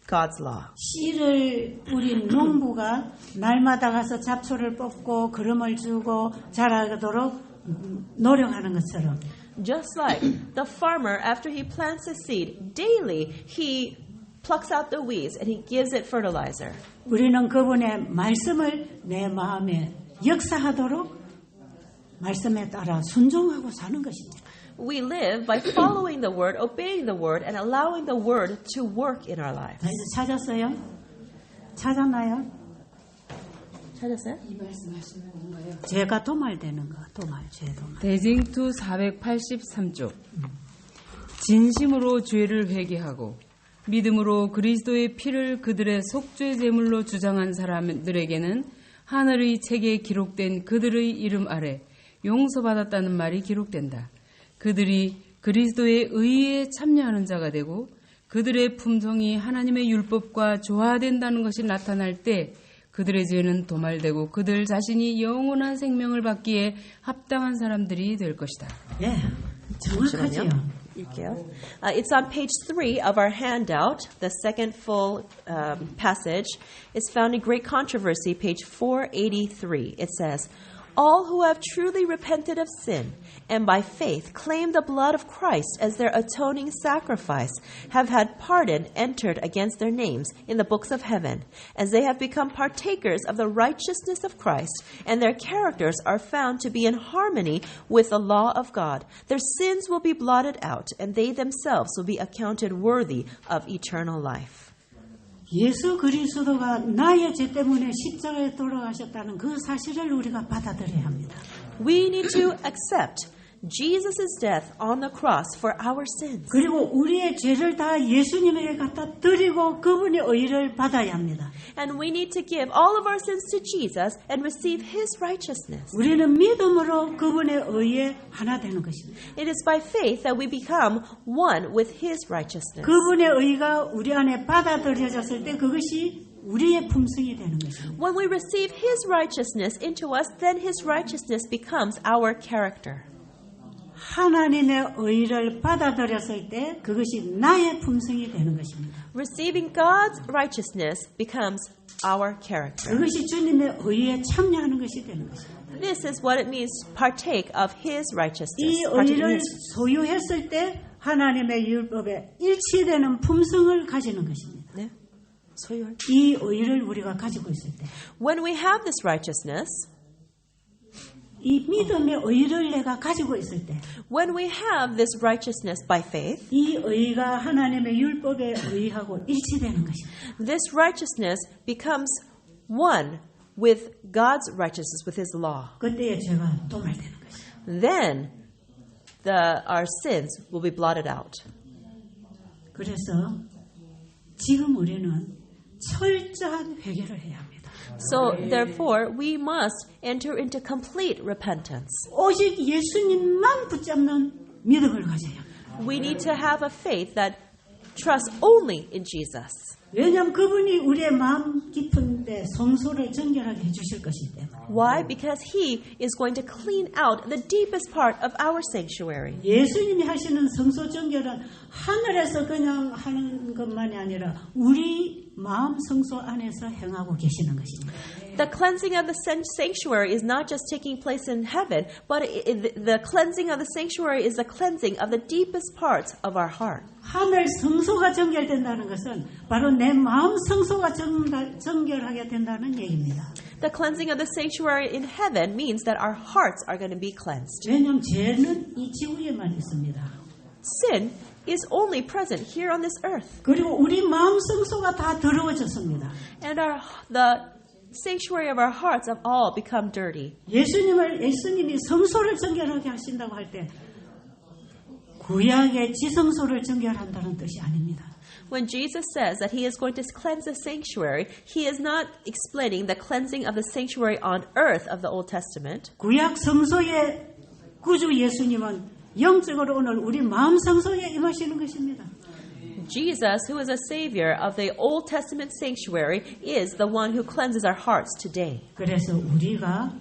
God's law. 씨를 우리 농부가 날마다 가서 잡초를 뽑고 거름을 주고 자라도록 노력하는 것처럼 Just like the farmer, after he plants a seed, daily he plucks out the weeds and he gives it fertilizer. 우리는 그분의 말씀을 내 마음에 역사하도록 말씀에 따라 순종하고 사는 것입니다. We live by following the Word, obeying the Word, and allowing the Word to work in our lives. 이제 찾았어요? 찾았나요? 찾았어요? 죄가 도말되는 거, 죄 도말. 대징투 483쪽. 진심으로 죄를 회개하고 믿음으로 그리스도의 피를 그들의 속죄 제물로 주장한 사람들에게는 하늘의 책에 기록된 그들의 이름 아래 용서받았다는 말이 기록된다. 그들이 그리스도의 의에 참여하는 자가 되고 그들의 품성이 하나님의 율법과 조화된다는 것이 나타날 때 그들의 죄는 도말되고 그들 자신이 영원한 생명을 받기에 합당한 사람들이 될 것이다. 예, 정확하지요. It's on page 3 of our handout. The second full passage is found in Great Controversy, page 483. It says, all who have truly repented of sin and by faith claim the blood of Christ as their atoning sacrifice have had pardon entered against their names in the books of heaven, as they have become partakers of the righteousness of Christ, and their characters are found to be in harmony with the law of God. Their sins will be blotted out, and they themselves will be accounted worthy of eternal life. 예수 그리스도가 나의 죄 때문에 십자가에 돌아가셨다는 그 사실을 우리가 받아들여야 합니다. We need to accept Jesus' death on the cross for our sins. 그리고 우리의 죄를 다 예수님에게 갖다 드리고 그분의 의를 받아야 합니다. And we need to give all of our sins to Jesus and receive His righteousness. 우리는 믿음으로 그분의 의에 하나 되는 것입니다. It is by faith that we become one with His righteousness. 그분의 의가 우리 안에 받아들여졌을 때 그것이 우리의 품성이 되는 것입니다. When we receive His righteousness into us, then His righteousness becomes our character. 하나님의 의를 받아들였을 때 그것이 나의 품성이 되는 것입니다. Receiving God's righteousness becomes our character. 그것이 주님의 의에 참여하는 것이 되는 것입니다. This is what it means to partake of His righteousness. 이 의를 소유했을 때 하나님의 율법에 일치되는 품성을 가지는 것입니다. 네. 소유할. 이 의를 우리가 가지고 있을 때 When we have this righteousness, 이 믿음의 의를 내가 가지고 있을 때 when we have this righteousness by faith, 이 의가 하나님의 율법에 의하고 일치되는 것입니다. this righteousness becomes one with God's righteousness, with His law. 그때의 죄가 도말되는 것입니다. Then our sins will be blotted out. 그래서 지금 우리는 철저한 회개를 해야 합니다. So therefore, we must enter into complete repentance. 오직 예수님만 붙잡는 믿음을 가져야 합니다. We need to have a faith that trusts only in Jesus. 왜냐하면 그분이 우리의 마음 깊은 데 성소를 정결하게 해주실 것이기 때문에. Why? Because He is going to clean out the deepest part of our sanctuary. 예수님이 하시는 성소 정결은 하늘에서 그냥 하는 것만이 아니라 우리 마음 성소 안에서 행하고 계시는 것입니다. The cleansing of the sanctuary is not just taking place in heaven, but the cleansing of the sanctuary is the cleansing of the deepest parts of our heart. 하늘 성소가 정결된다는 것은 바로 내 마음 성소가 정결하게 된다는 얘기입니다. The cleansing of the sanctuary in heaven means that our hearts are going to be cleansed. 왜냐하면 죄는 이 지구에만 있습니다. Sin is only present here on this earth. 그리고 우리 마음 성소가 다 더러워졌습니다. And the sanctuary of our hearts have all become dirty. 예수님이 성소를 정결하게 하신다고 할 때 구약의 지성소를 정결한다는 뜻이 아닙니다. When Jesus says that he is going to cleanse the sanctuary, he is not explaining the cleansing of the sanctuary on earth of the Old Testament. 구약 성소의 구주 예수님은 영적으로 오늘 우리 마음 성소에 임하시는 것입니다. Jesus, who is a savior of the Old Testament sanctuary, is the one who cleanses our hearts today. 그래서 우리가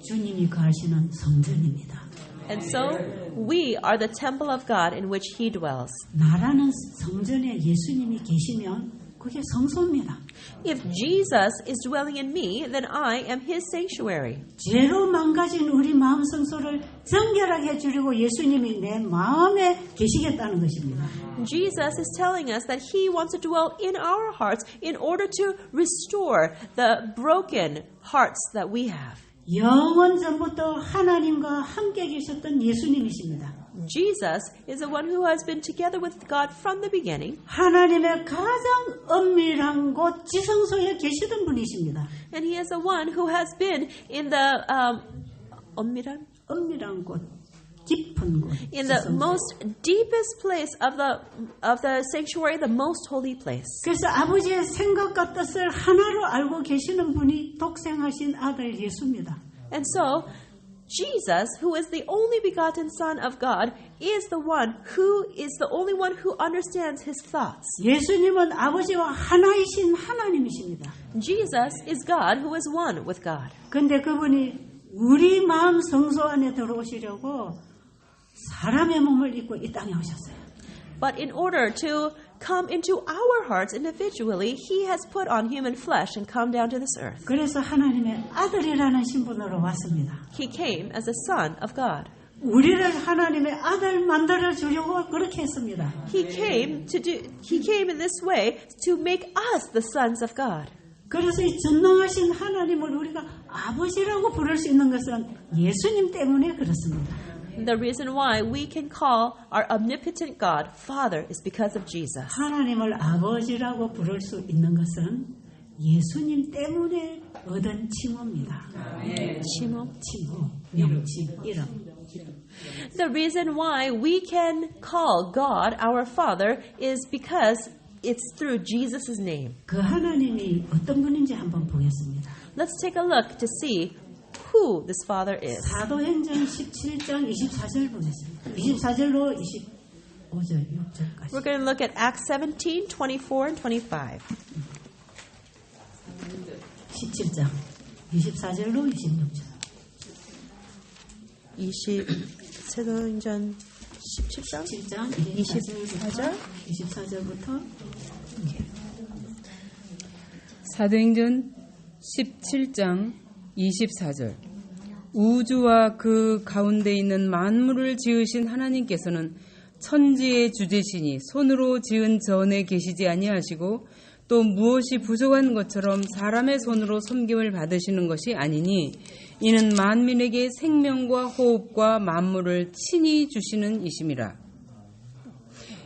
주님이 거하시는 성전입니다. And so we are the temple of God in which he dwells. 나라는 성전에 예수님이 계시면 그게 성소입니다. If Jesus is dwelling in me, then I am his sanctuary. 죄로 망가진 우리 마음 성소를 정결하게 해주려고 예수님이 내 마음에 계시겠다는 것입니다. Jesus is telling us that he wants to dwell in our hearts in order to restore the broken hearts that we have. 영원 전부터 하나님과 함께 계셨던 예수님이십니다. Jesus is the one who has been together with God from the beginning. 하나님의 가장 엄밀한 곳 지성소에 계시던 분이십니다. And he is the one who has been in the 엄밀한 곳, 깊은 곳, in the 지성소. most deepest place of the sanctuary, the most holy place. 그래서 아버지의 생각과 뜻을 하나로 알고 계시는 분이 독생하신 아들 예수입니다. And so Jesus, who is the only begotten Son of God, is the only one who understands his thoughts. 예수님은 아버지와 하나이신 하나님이십니다. Jesus is God who is one with God. 그런데 그분이 우리 마음 성소 안에 들어오시려고 사람의 몸을 입고 이 땅에 오셨어요. But in order to come into our hearts individually, he has put on human flesh and come down to this earth. 그래서 하나님의 아들이라는 신분으로 왔습니다. He came as a son of God. 우리를 하나님의 아들 만들어 주려고 그렇게 했습니다. He came in this way to make us the sons of God. 그래서 이 전능하신 하나님을 우리가 아버지라고 부를 수 있는 것은 예수님 때문에 그렇습니다. The reason why we can call our omnipotent God Father is because of Jesus. 하나님을 아버지라고 부를 수 있는 것은 예수님 때문에 얻은 칭호입니다. 칭호? 칭호, 명칭, 이름. The reason why we can call God our Father is because it's through Jesus' name. 그 하나님이 어떤 분인지 한번 보겠습니다. Let's take a look to see who this Father is. 사도행전 17장 24절 보겠습니다. 24절로 25절, 6절까지. We're going to look at Acts 17, 24, and 25. 17장 24절로 26절. 사도행전 17장 17장 24절 24절부터 사도행전 17장 24절. 우주와 그 가운데 있는 만물을 지으신 하나님께서는 천지의 주제시니 손으로 지은 전에 계시지 아니하시고 또 무엇이 부족한 것처럼 사람의 손으로 섬김을 받으시는 것이 아니니 이는 만민에게 생명과 호흡과 만물을 친히 주시는 이심이라.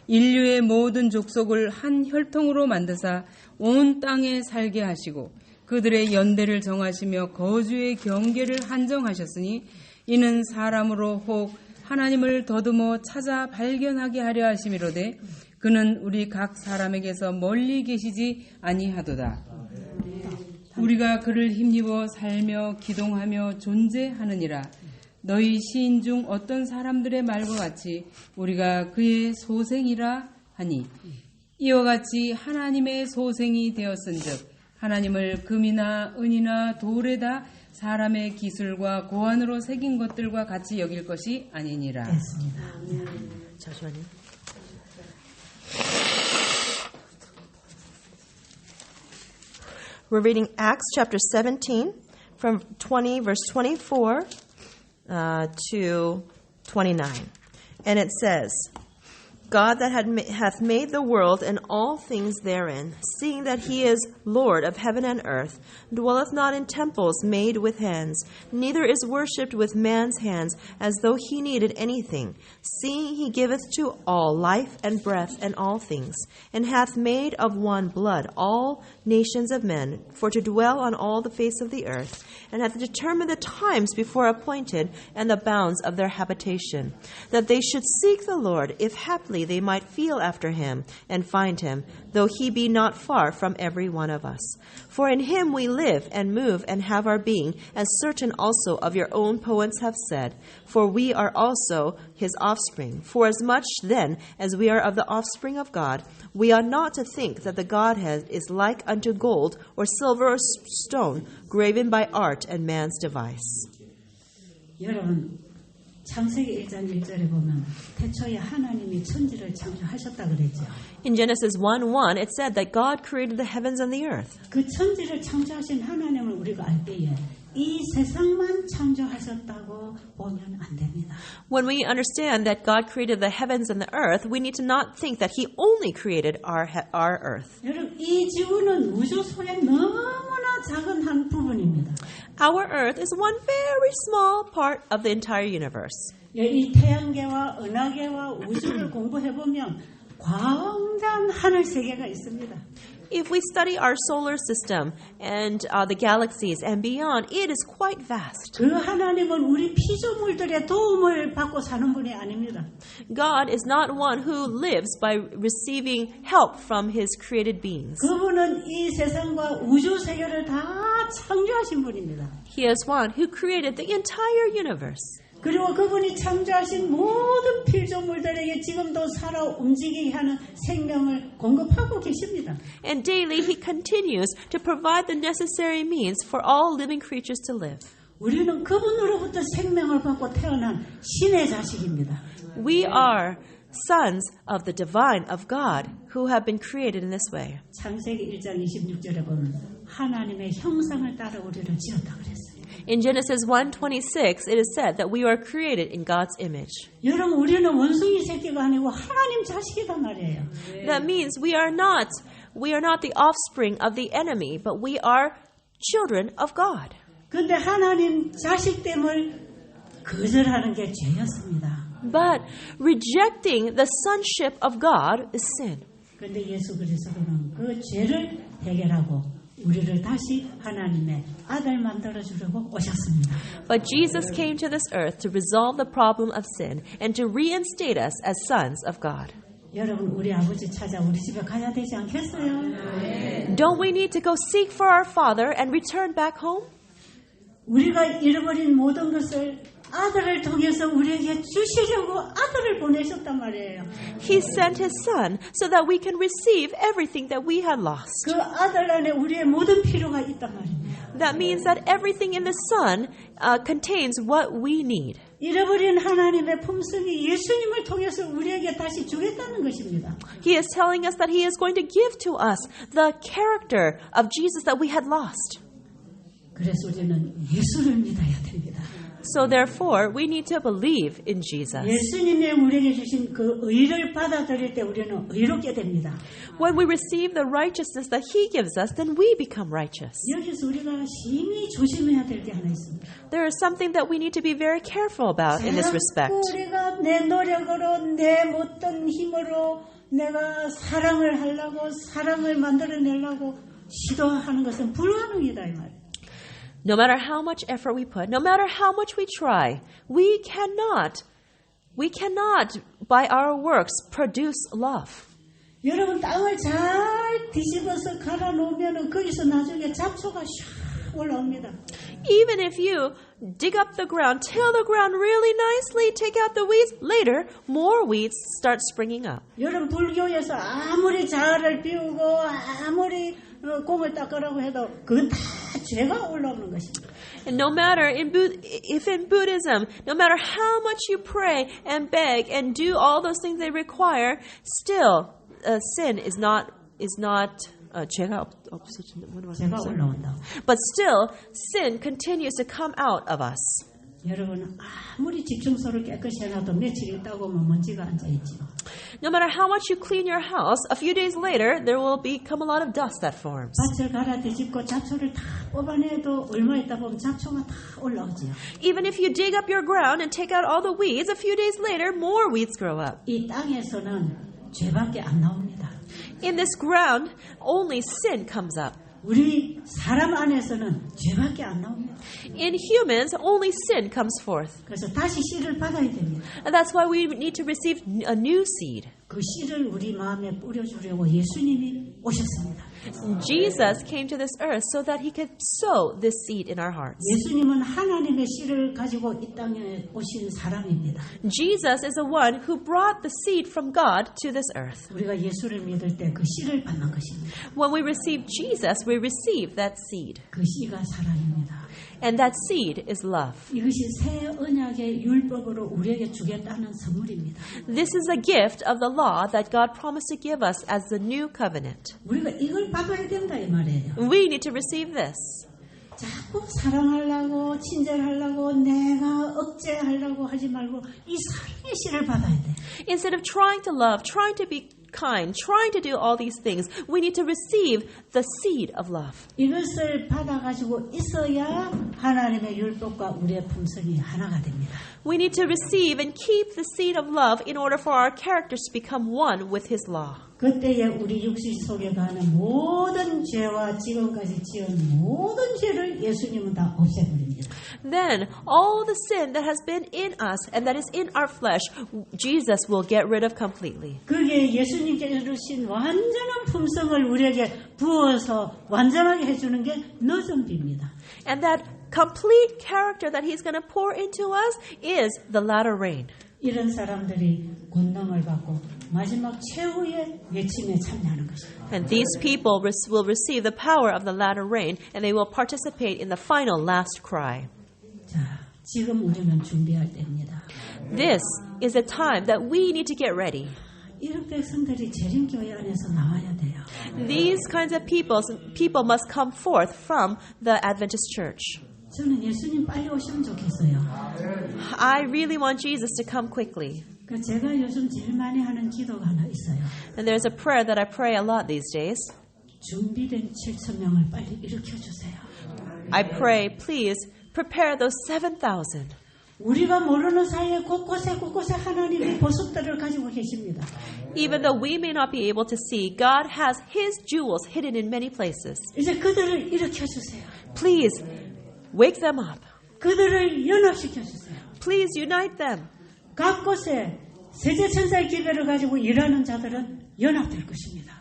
인류의 모든 족속을 한 혈통으로 만드사 온 땅에 살게 하시고 그들의 연대를 정하시며 거주의 경계를 한정하셨으니 이는 사람으로 혹 하나님을 더듬어 찾아 발견하게 하려 하심이로되 그는 우리 각 사람에게서 멀리 계시지 아니하도다. 우리가 그를 힘입어 살며 기동하며 존재하느니라. 너희 시인 중 어떤 사람들의 말과 같이 우리가 그의 소생이라 하니 이와 같이 하나님의 소생이 되었은즉 하나님을 금이나 은이나 돌에다 사람의 기술과 고안으로 새긴 것들과 같이 여길 것이 아니니라. 됐습니다. 잠시만요. We're reading Acts chapter 17 from verse 24 to 29. And it says, God that hath made the world and all things therein, seeing that he is Lord of heaven and earth, dwelleth not in temples made with hands, neither is worshipped with man's hands, as though he needed anything, seeing he giveth to all life and breath and all things, and hath made of one blood all nations of men, for to dwell on all the face of the earth, and hath determined the times before appointed and the bounds of their habitation, that they should seek the Lord, if haply they might feel after him and find him, though he be not far from every one of us. For in him we live and move and have our being, as certain also of your own poets have said, for we are also his offspring. For as much then as we are of the offspring of God, we ought not to think that the Godhead is like unto gold or silver or stone, graven by art and man's device. 여러분, 창세기 1장 1절에 보면 태초에 하나님이 천지를 창조하셨다 그랬죠. In Genesis 1:1, it said that God created the heavens and the earth. 그 천지를 창조하신 하나님을 우리가 알 때에 이 세상만 창조하셨다고 보면 안 됩니다. When we understand that God created the heavens and the earth, we need to not think that he only created our earth. 여러분, 이 지구는 우주 속의 너무나 작은 한 부분입니다. Our earth is one very small part of the entire universe. 이 태양계와 은하계와 우주를 공부해보면 광대한 하늘 세계가 있습니다. If we study our solar system and the galaxies and beyond, it is quite vast. 그 하나님은 우리 피조물들의 도움을 받고 사는 분이 아닙니다. God is not one who lives by receiving help from his created beings. 그분은 이 세상과 우주 세계를 다 창조하신 분입니다. He is one who created the entire universe. 그리고 그분이 창조하신 모든 피조물들에게 지금도 살아 움직이게 하는 생명을 공급하고 계십니다. And daily he continues to provide the necessary means for all living creatures to live. 우리는 그분으로부터 생명을 받고 태어난 신의 자식입니다. We are sons of the divine of God who have been created in this way. 창세기 1장 26절에 보면 하나님의 형상을 따라 우리를 지었다 그랬어요. In Genesis 1:26, it is said that we are created in God's image. 여러분, 우리는 원숭이 새끼가 아니고 하나님 자식이란 말이에요. That means we are not the offspring of the enemy, but we are children of God. 그런데 하나님 자식됨을 거절하는 게 죄였습니다. But rejecting the sonship of God is sin. 그런데 예수 그리스도는 그 죄를 해결하고 우리를 다시 하나님의 아들 만들어 주려고 오셨습니다. But Jesus came to this earth to resolve the problem of sin and to reinstate us as sons of God. 여러분, 우리 아버지 찾아 우리 집에 가야 되지 않겠어요? Don't we need to go seek for our Father and return back home? 우리가 잃어버린 모든 것을 아들을 통해서 우리에게 주시려고 아들을 보내셨단 말이에요. He sent his son so that we can receive everything that we had lost. 그 아들 안에 우리의 모든 필요가 있단 말입니다. That means that everything in the son contains what we need. 잃어버린 하나님의 품성이 예수님을 통해서 우리에게 다시 주겠다는 것입니다. He is telling us that he is going to give to us the character of Jesus that we had lost. 그래서 우리는 예수를 믿어야 됩니다. So therefore, we need to believe in Jesus. 예수님이 우리에게 주신 그 의를 받아들일 때 우리는 의롭게 됩니다. When we receive the righteousness that he gives us, then we become righteous. 여기서 우리가 심히 조심해야 될 게 하나 있습니다. There is something that we need to be very careful about in this respect. 우리가 내 노력으로 내 못된 힘으로 내가 사랑을 하려고 사랑을 만들어내려고 시도하는 것은 불가능이다 이 말이에요. No matter how much effort we put, no matter how much we try, we cannot by our works produce love. 여러분, 땅을 잘 뒤집어서 갈아 놓으면 거기서 나중에 잡초가 샥 올라옵니다. Even if you dig up the ground, till the ground really nicely, take out the weeds, later more weeds start springing up. 여러분, 불교에서 아무리 자아를 비우고 아무리 공을 닦으라고 해도 그건 다 죄가 올라오는 것입니다. And no matter if in Buddhism, no matter how much you pray and beg and do all those things they require, still sin is not 죄가 없어진다. 죄가 올라온다. But still, sin continues to come out of us. 여러분 아무리 집 청소를 깨끗이 해놔도 며칠 있다고 뭐 먼지가 앉아있지요. No matter how much you clean your house, a few days later, there will become a lot of dust that forms. 밭을 갈아 뒤집고 잡초를 다 뽑아내도 얼마 있다 보면 잡초가 다 올라오지요. Even if you dig up your ground and take out all the weeds, a few days later, more weeds grow up. 이 땅에서는 죄밖에 안 나옵니다. In this ground, only sin comes up. 우리 사람 안에서는 죄밖에 안 나옵니다. In humans, only sin comes forth. 그래서 다시 씨를 받아야 됩니다. And that's why we need to receive a new seed. 그 씨를 우리 마음에 뿌려주려고 예수님이 오셨습니다. Jesus came to this earth so that he could sow this seed in our hearts. 예수님은 하나님의 씨를 가지고 이 땅에 오신 사람입니다. Jesus is the one who brought the seed from God to this earth. 우리가 예수를 믿을 때 그 씨를 받는 것입니다. When we receive Jesus, we receive that seed. 그 씨가 사랑입니다. And that seed is love. 이것이 새 언약의 율법으로 우리에게 주겠다는 선물입니다. This is a gift of the law that God promised to give us as the new covenant. 우리가 이걸 받아야 된다 이 말이에요. We need to receive this. 자꾸 사랑하려고 친절하려고 내가 억제하려고 하지 말고 이 사랑의 씨를 받아야 돼. Instead of trying to love, trying to be kind, trying to do all these things, we need to receive the seed of love. 이것을 받아가지고 있어야 하나님의 율법과 우리의 품성이 하나가 됩니다. We need to receive and keep the seed of love in order for our characters to become one with His law. 그때에 우리 육신 속에 가는 모든 죄와 지금까지 지은 모든 죄를 예수님은 다 없애버립니다. Then all the sin that has been in us and that is in our flesh, Jesus will get rid of completely. 그게 예수님께서 주신 완전한 품성을 우리에게 부어서 완전하게 해주는 게 너좀비입니다. And that complete character that He's going to pour into us is the latter rain. 이런 사람들이 권능을 받고 마지막 최후의 외침에 참여하는 것입니다. And these people will receive the power of the latter rain, and they will participate in the final last cry. 자, 지금 우리는 준비할 때입니다. This is the time that we need to get ready. 이런 백성들이 재림교회 안에서 나와야 돼요. These kinds of people must come forth from the Adventist church. 저는 예수님 빨리 오시면 좋겠어요. I really want Jesus to come quickly. 제가 요즘 제일 많이 하는 기도가 하나 있어요. And there's a prayer that I pray a lot these days. 준비된 7,000명을 빨리 일으켜주세요. I pray, please, prepare those 7,000. 우리가 모르는 사이에 곳곳에 하나님이 보석들을 가지고 계십니다. Even though we may not be able to see, God has His jewels hidden in many places. 이제 그들을 일으켜주세요. Please, wake them up. 그들을 연합시켜주세요. Please unite them. 각 곳에 세계천사의 기별을 가지고 일하는 자들은 연합될 것입니다.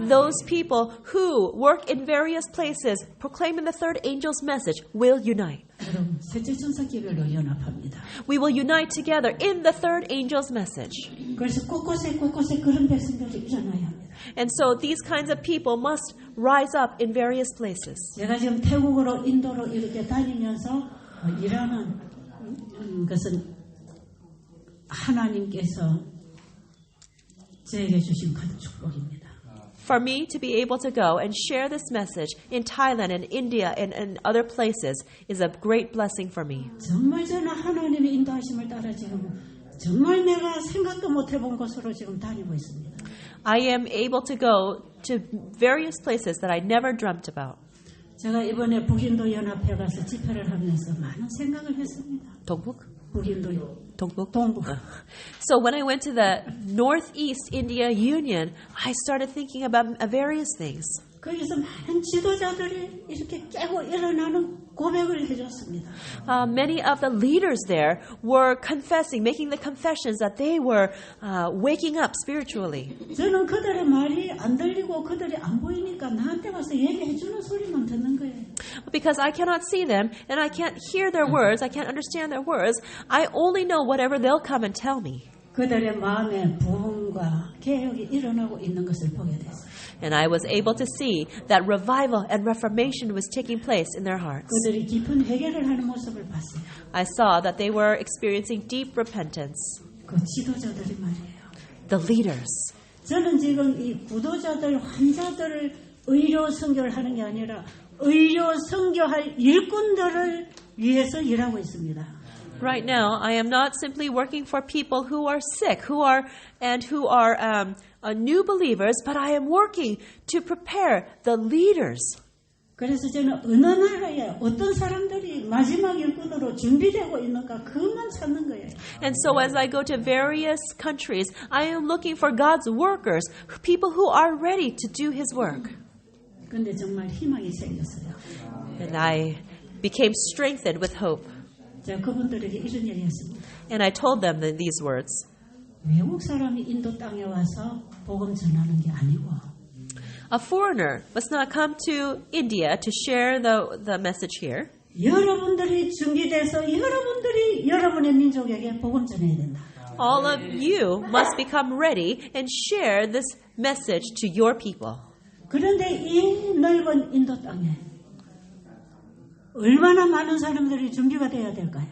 Those people who work in various places proclaiming the third angel's message will unite. 여러분, 세계천사 기별로 연합합니다. We will unite together in the third angel's message. 그래서 곳곳에 그런 백성들이 일어나야 합니다. And so these kinds of people must rise up in various places. 제가 지금 태국으로 인도로 이렇게 다니면서 일하는 것은 하나님께서 저에게 주신 큰 축복입니다. For me to be able to go and share this message in Thailand and India and other places is a great blessing for me. 정말 저는 하나님의 인도하심을 따라 지금 정말 내가 생각도 못 해본 곳으로 지금 다니고 있습니다. I am able to go to various places that I never dreamt about. 제가 이번에 북인도 연합회 가서 집회를 하면서 많은 생각을 했습니다. 동북? 동북. So when I went to the Northeast India Union, I started thinking about various things. 거기서 많은 지도자들이 이렇게 깨고 일어나는 고백을 해줬습니다. Many of the leaders there were confessing, making the confessions that they were waking up spiritually. 저는 그들의 말이 안 들리고 그들이 안 보이니까 나한테 와서 얘기해주는 소리만 듣는 거예요. Because I cannot see them and I can't hear their words, I can't understand their words, I only know whatever they'll come and tell me. 그들의 마음에 부흥과 개혁이 일어나고 있는 것을 보게 됐어요. And I was able to see that revival and reformation was taking place in their hearts. 그들이 깊은 회개를 하는 모습을 봤어요. I saw that they were experiencing deep repentance. 그 지도자들이 말이에요. The leaders. 저는 지금 이 구도자들, 환자들을 의료 선교를 하는 게 아니라 의료 선교할 일꾼들을 위해서 일하고 있습니다. Right now, I am not simply working for people who are sick, who are new believers, but I am working to prepare the leaders. 그래서 저는 어느 나라에 어떤 사람들이 마지막 일꾼으로 준비되고 있는가 그것만 찾는 거예요. And so as I go to various countries, I am looking for God's workers, people who are ready to do His work. 근데 정말 희망이 생겼어요. And I became strengthened with hope. 제가 그분들에게 이런 얘기 했습니다. And I told them these words. 외국 사람이 인도 땅에 와서 복음 전하는 게 아니고 A foreigner must not come to India to share the message here. 여러분들이 준비돼서 여러분들이 여러분의 민족에게 복음 전해야 된다. All of you must become ready and share this message to your people. 그런데 이 넓은 인도 땅에 얼마나 많은 사람들이 준비가 돼야 될까요?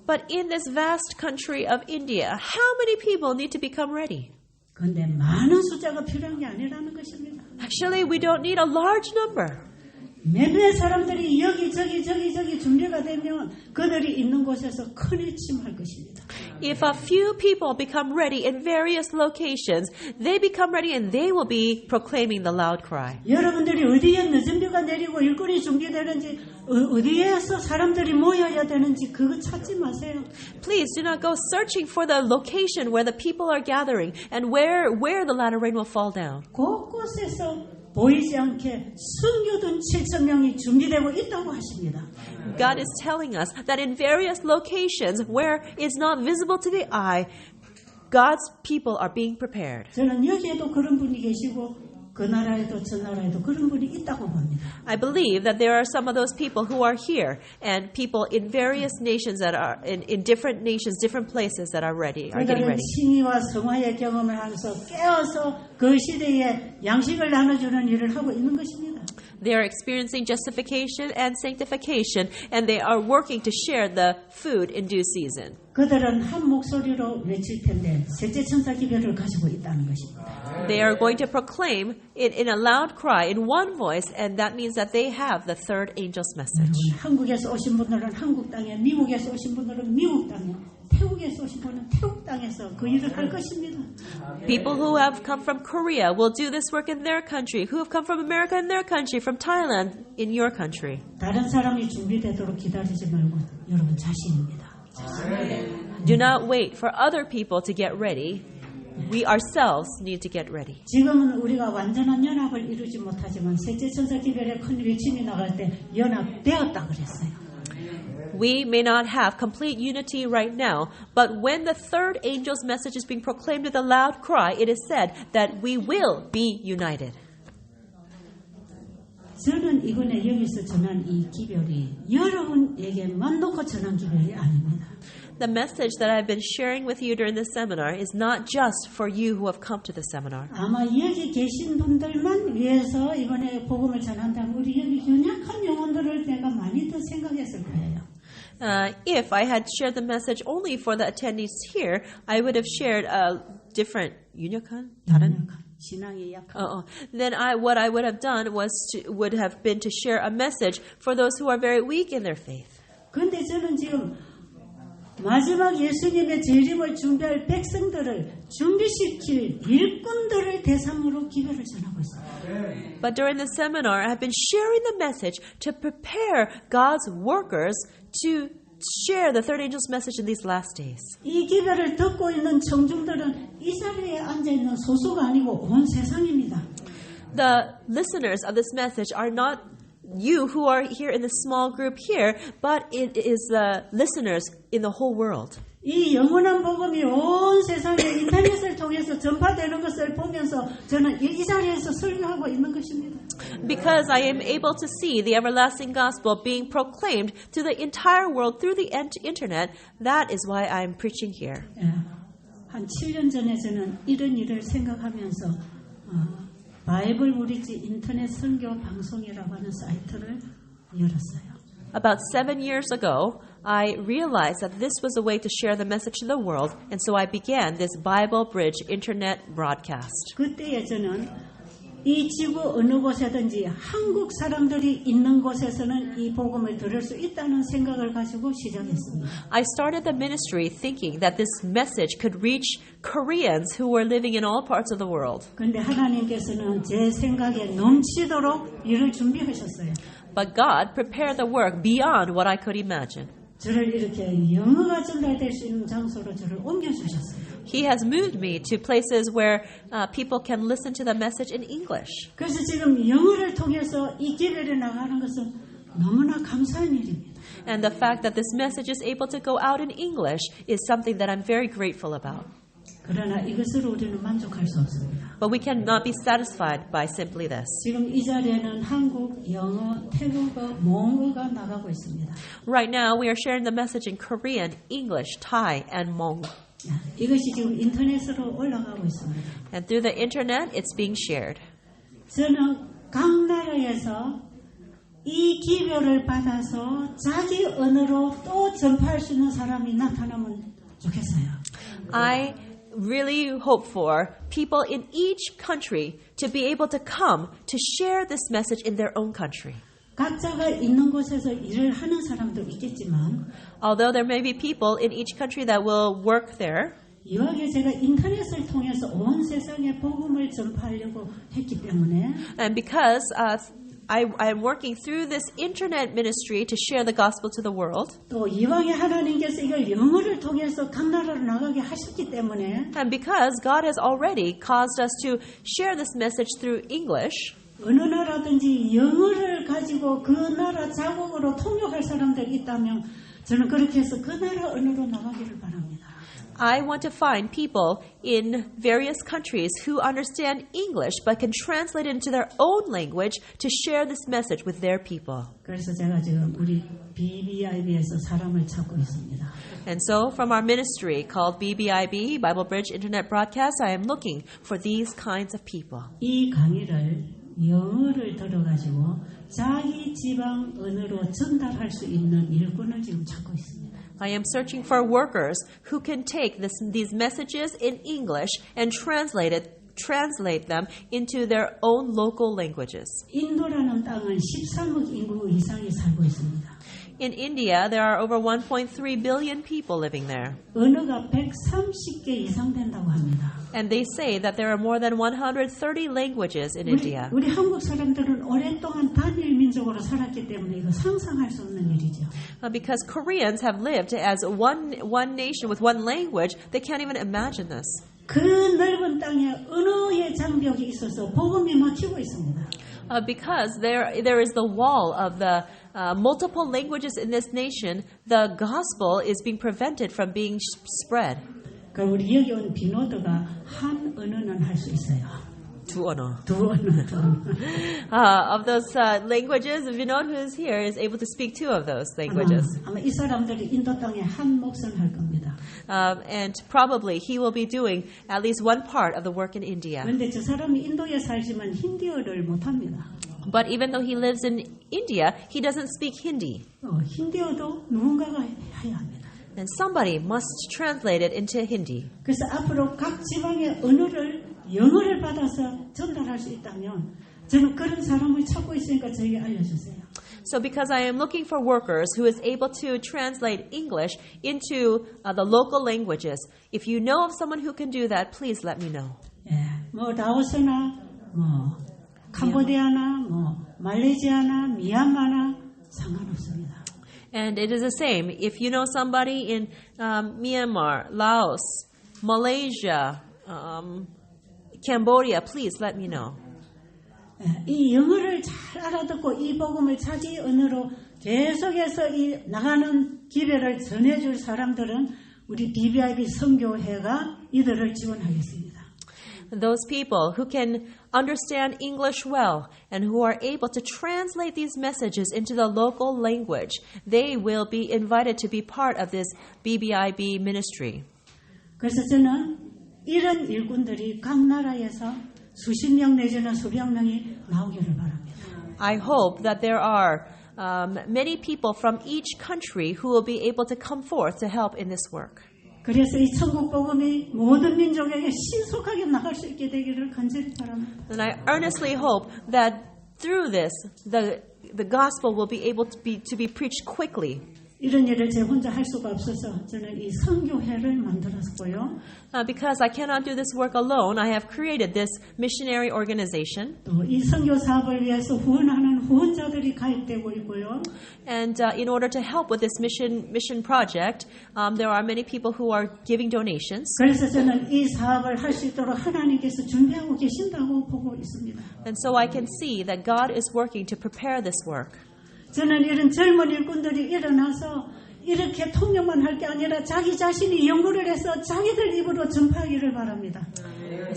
But in this vast country of India, how many people need to become ready? 그런데 많은 숫자가 필요한 게 아니라는 것입니다. Actually, we don't need a large number. 몇몇 사람들이 여기저기 준비가 되면 그들이 있는 곳에서 큰일 침할 것입니다. If a few people become ready in various locations, they become ready and they will be proclaiming the loud cry. 여러분들이 어디에 늦은 비가 내리고 일꾼이 준비되는지 어디에서 사람들이 모여야 되는지 그거 찾지 마세요. Please do not go searching for the location where the people are gathering and where the latter rain will fall down. 곳곳에서 보이지 않게 숨겨둔 7,000명이 준비되고 있다고 하십니다. God is telling us that in various locations where it's not visible to the eye, God's people are being prepared. 저는 여기에도 그런 분이 계시고 그 나라에도 저 나라에도 그런 분이 있다고 봅니다. I believe that there are some of those people who are here and people in various nations that are in different nations, different places that are ready, are getting 그들은 ready. 칭의와 성화의 경험을 하면서 깨어서 그 시대에 양식을 나눠주는 일을 하고 있는 것입니다. They are experiencing justification and sanctification, and they are working to share the food in due season. 그들은 한 목소리로 외칠 텐데 셋째 천사 기별을 가지고 있다는 것입니다. They are going to proclaim in a loud cry, in one voice, and that means that they have the third angel's message. 한국에서 오신 분들은 한국 땅에, 미국에서 오신 분들은 미국 땅에, 태국에서 오신 분은 태국 땅에서 그 일을 할 것입니다. People who have come from Korea will do this work in their country, who have come from America in their country, from Thailand in your country. 다른 사람이 준비되도록 기다리지 말고 여러분 자신입니다. Do not wait for other people to get ready. We ourselves need to get ready. 지금은 우리가 완전한 연합을 이루지 못하지만 셋째 천사 기별의 큰 외침이 나갈 때 연합되었다 그랬어요. We may not have complete unity right now, but when the third angel's message is being proclaimed with a loud cry, it is said that we will be united. 저는 이번에 여기서 전한 이 기별이 여러분에게만 놓고 전한 기별이 아닙니다. The message that I've been sharing with you during this seminar is not just for you who have come to the seminar. 아마 여기 계신 분들만 위해서 이번에 복음을 전한다면 우리 여기 연약한 영혼들을 내가 많이 더 생각했을 거예요. If I had shared the message only for the attendees here, I would have shared a different 다른 신앙이 약한. Then what I would have done would have been to share a message for those who are very weak in their faith. 그런데 저는 지금 마지막 예수님의 재림을 준비할 백성들을 준비시킬 일꾼들을 대상으로 기별을 전하고 있습니다. But during the seminar, I've been sharing the message to prepare God's workers to share the third angel's message in these last days. 이 기별을 듣고 있는 청중들은 이 자리에 앉아 있는 소수가 아니고 온 세상입니다. The listeners of this message are not you who are here in the small group here, but it is the listeners in the whole world. 이 영원한 복음이 온 세상에 인터넷을 통해서 전파되는 것을 보면서 저는 이 자리에서 설교하고 있는 것입니다. Because I am able to see the everlasting gospel being proclaimed to the entire world through the internet, that is why I am preaching here. 한 7년 전에 저는 이런 일을 생각하면서 바이블 브리지 인터넷 선교 방송이라고 하는 사이트를 열었어요. About 7 years ago, I realized that this was a way to share the message to the world, and so I began this Bible Bridge internet broadcast. 그때에 저는 이 지구 어느 곳에든지 한국 사람들이 있는 곳에서는 이 복음을 들을 수 있다는 생각을 가지고 시작했습니다. I started the ministry thinking that this message could reach Koreans who were living in all parts of the world. 그런데 하나님께서는 제 생각에 넘치도록 일을 준비하셨어요. But God prepared the work beyond what I could imagine. 저를 이렇게 영어가 전달될 수 있는 장소로 저를 옮겨주셨어요. He has moved me to places where people can listen to the message in English. 그래서 지금 영어를 통해서 이 기별에 나가는 것은 너무나 감사한 일입니다. And the fact that this message is able to go out in English is something that I'm very grateful about. 그러나 이것으로 우리는 만족할 수 없습니다. But we cannot be satisfied by simply this. 지금 이 자리에는 한국, 영어, 태국어, 몽어가 나가고 있습니다. Right now, we are sharing the message in Korean, English, Thai, and Hmong. 이것이 지금 인터넷으로 올라가고 있습니다. And through the internet, it's being shared. 저는 각 나라에서 이 기별을 받아서 자기 언어로 또 전파할 수 있는 사람이 나타나면 좋겠어요. I really hope for people in each country to be able to come to share this message in their own country. 각자가 있는 곳에서 일을 하는 사람도 있겠지만 Although there may be people in each country that will work there, 이왕에 제가 인터넷을 통해서 온 세상에 복음을 전파하려고 했기 때문에 and because I'm working through this internet ministry to share the gospel to the world, 또 이왕에 하나님께서 이걸 영어를 통해서 각 나라로 나가게 하셨기 때문에 and because God has already caused us to share this message through English, 어느 나라든지 영어를 가지고 그 나라 자국으로 통역할 사람들이 있다면 저는 그렇게 해서 그 나라 언어로 나가기를 바랍니다. I want to find people in various countries who understand English but can translate it into their own language to share this message with their people. 그래서 제가 지금 우리 BBIB에서 사람을 찾고 있습니다. And so from our ministry called BBIB, Bible Bridge Internet Broadcast, I am looking for these kinds of people. 이 강의를 영어를 들어가지고 자기 지방 언어로 전달할 수 있는 일꾼을 지금 찾고 있습니다. I am searching for workers who can take these messages in English and translate them into their own local languages. 인도라는 땅은 13억 인구 이상이 살고 있습니다. In India, there are over 1.3 billion people living there. 언어가 130개 이상 된다고 합니다. And they say that there are more than 130 languages in India. 우리 한국 사람들은 오랫동안 단일 민족으로 살았기 때문에 이거 상상할 수 없는 일이죠. Because Koreans have lived as one nation with one language, they can't even imagine this. 그 넓은 땅에 언어의 장벽이 있어서 복음이 막히고 있습니다. Because there is the wall of the multiple languages in this nation, the gospel is being prevented from being spread. 그럼 우리 여기 온 비노드가 한 언어는 할 수 있어요. 두 언어. 두 언어. Of those languages, Vinod, who is here, is able to speak two of those languages. 아마 이 사람들이 인도 땅에 한 몫을 할 겁니다. And probably he will be doing at least one part of the work in India. 그런데 저 사람이 인도에 살지만 힌디어를 못합니다. But even though he lives in India, he doesn't speak Hindi. 힌디어도 누군가가 해야 합니다. And somebody must translate it into Hindi. 그래서 앞으로 각 지방의 언어를 영어를 받아서 전달할 수 있다면 저는 그런 사람을 찾고 있으니까 저에게 알려주세요. So because I am looking for workers who is able to translate English into the local languages, if you know of someone who can do that, please let me know. 예, 뭐 라오스나 뭐 캄보디아나 뭐 말레이시아나 미얀마나 상관없습니다. And it is the same. If you know somebody in Myanmar, Laos, Malaysia, Cambodia, please let me know. 이 영어를 잘 알아듣고 이 복음을 자기 언어로 계속해서 이 나가는 기회를 전해줄 사람들은 우리 BBIB 선교회가 이들을 지원하겠습니다. Those people who can understand English well and who are able to translate these messages into the local language, they will be invited to be part of this BBIB ministry. 그래서 저는 이런 일꾼들이 각 나라에서 수십 명 내지는 수백 명이 나오기를 바랍니다. I hope that there are many people from each country who will be able to come forth to help in this work. 그래서 이 천국 복음이 모든 민족에게 신속하게 나갈 수 있게 되기를 간절히 바랍니다. And I earnestly hope that through this, the gospel will be able to be preached quickly. 이런 일을 제 혼자 할 수가 없어서 저는 이 선교회를 만들었고요. Because I cannot do this work alone, I have created this missionary organization. 또 이 선교 사업을 위해서 후원하는 후원자들이 가입되고 있고요. And in order to help with this mission project, there are many people who are giving donations. 그래서 저는 이 사업을 할 수 있도록 하나님께서 준비하고 계신다고 보고 있습니다. And so I can see that God is working to prepare this work. 저는 이런 젊은 일꾼들이 일어나서 이렇게 통역만 할 게 아니라 자기 자신이 연구를 해서 자기들 입으로 전파하기를 바랍니다.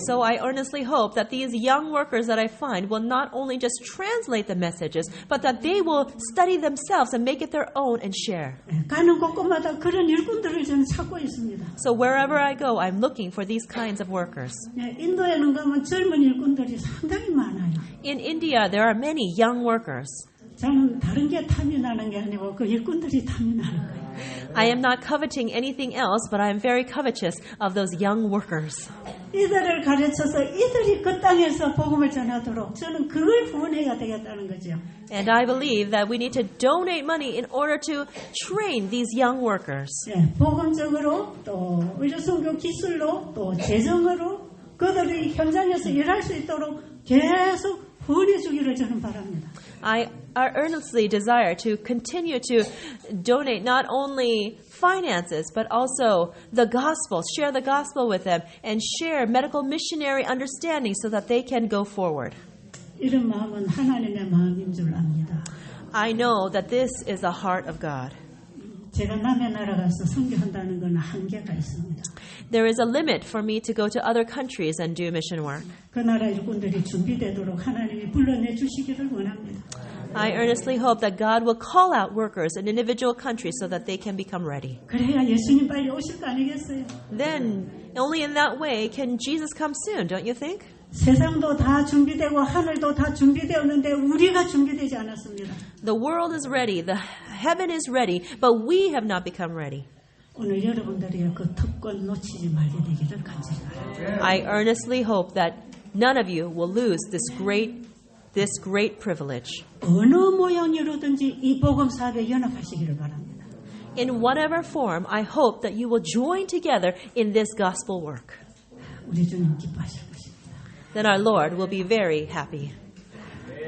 So I earnestly hope that these young workers that I find will not only just translate the messages, but that they will study themselves and make it their own and share. 가는 곳곳마다 그런 일꾼들을 저는 찾고 있습니다. So wherever I go, I'm looking for these kinds of workers. 인도에는 가면 젊은 일꾼들이 상당히 많아요. In India, there are many young workers. 저는 다른 게 탐이 나는 게 아니고 그 일꾼들이 탐이 나는 거예요. I am not coveting anything else, but I am very covetous of those young workers. 이들을 가르쳐서 이들이 그 땅에서 복음을 전하도록 저는 그걸 후원해야 되겠다는 거죠. And I believe that we need to donate money in order to train these young workers. 복음적으로 또 의료선교 기술로 또 재정으로 그들이 현장에서 일할 수 있도록 계속 후원해 주기를 저는 바랍니다. I earnestly desire to continue to donate not only finances, but also the gospel, share the gospel with them, and share medical missionary understanding so that they can go forward. 이런 마음은 하나님의 마음인 줄 압니다. I know that this is the heart of God. 제가 남의 나라 가서 선교한다는 건 한계가 있습니다. There is a limit for me to go to other countries and do mission work. 그 나라 일꾼들이 준비되도록 하나님이 불러내 주시기를 원합니다. I earnestly hope that God will call out workers in individual countries so that they can become ready. 그래야 예수님 빨리 오실 거 아니겠어요? Then, only in that way can Jesus come soon, don't you think? 세상도 다 준비되고 하늘도 다 준비되었는데 우리가 준비되지 않았습니다. The world is ready, the heaven is ready, but we have not become ready. 오늘 여러분들이 그 특권 놓치지 말게 되기를 간절히 바랍니다. I earnestly hope that none of you will lose this great privilege. 어느 모양으로든지 이 복음 사업에 연합하시기를 바랍니다. In whatever form, I hope that you will join together in this gospel work. 우리 주님 기뻐하실 것입니다. Then our Lord will be very happy.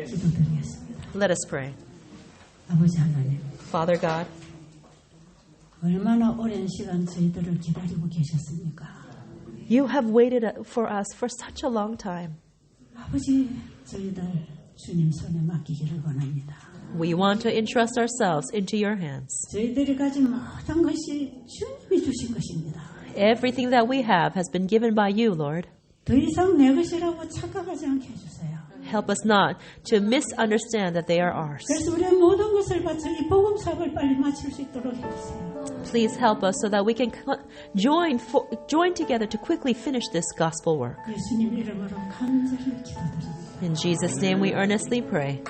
기도드리겠습니다. Let us pray. 아버지 하나님, Father God, 얼마나 오랜 시간 저희들을 기다리고 계셨습니까? you have waited for us for such a long time. 아버지, 저희들 주님 손에 맡기기를 원합니다. We want to entrust ourselves into your hands. 저희들이 가진 모든 것이 주님이 주신 것입니다. Everything that we have has been given by you, Lord. 더 이상 내 것이라고 착각하지 않게 해주세요. Help us not to misunderstand that they are ours. 그래서 우리의 모든 것을 바쳐 이 복음 사업을 빨리 마칠 수 있도록 해주세요. Please help us so that we can join together to quickly finish this gospel work. 예수님 이름으로 간절히 기도드립니다. In Jesus' name we earnestly pray.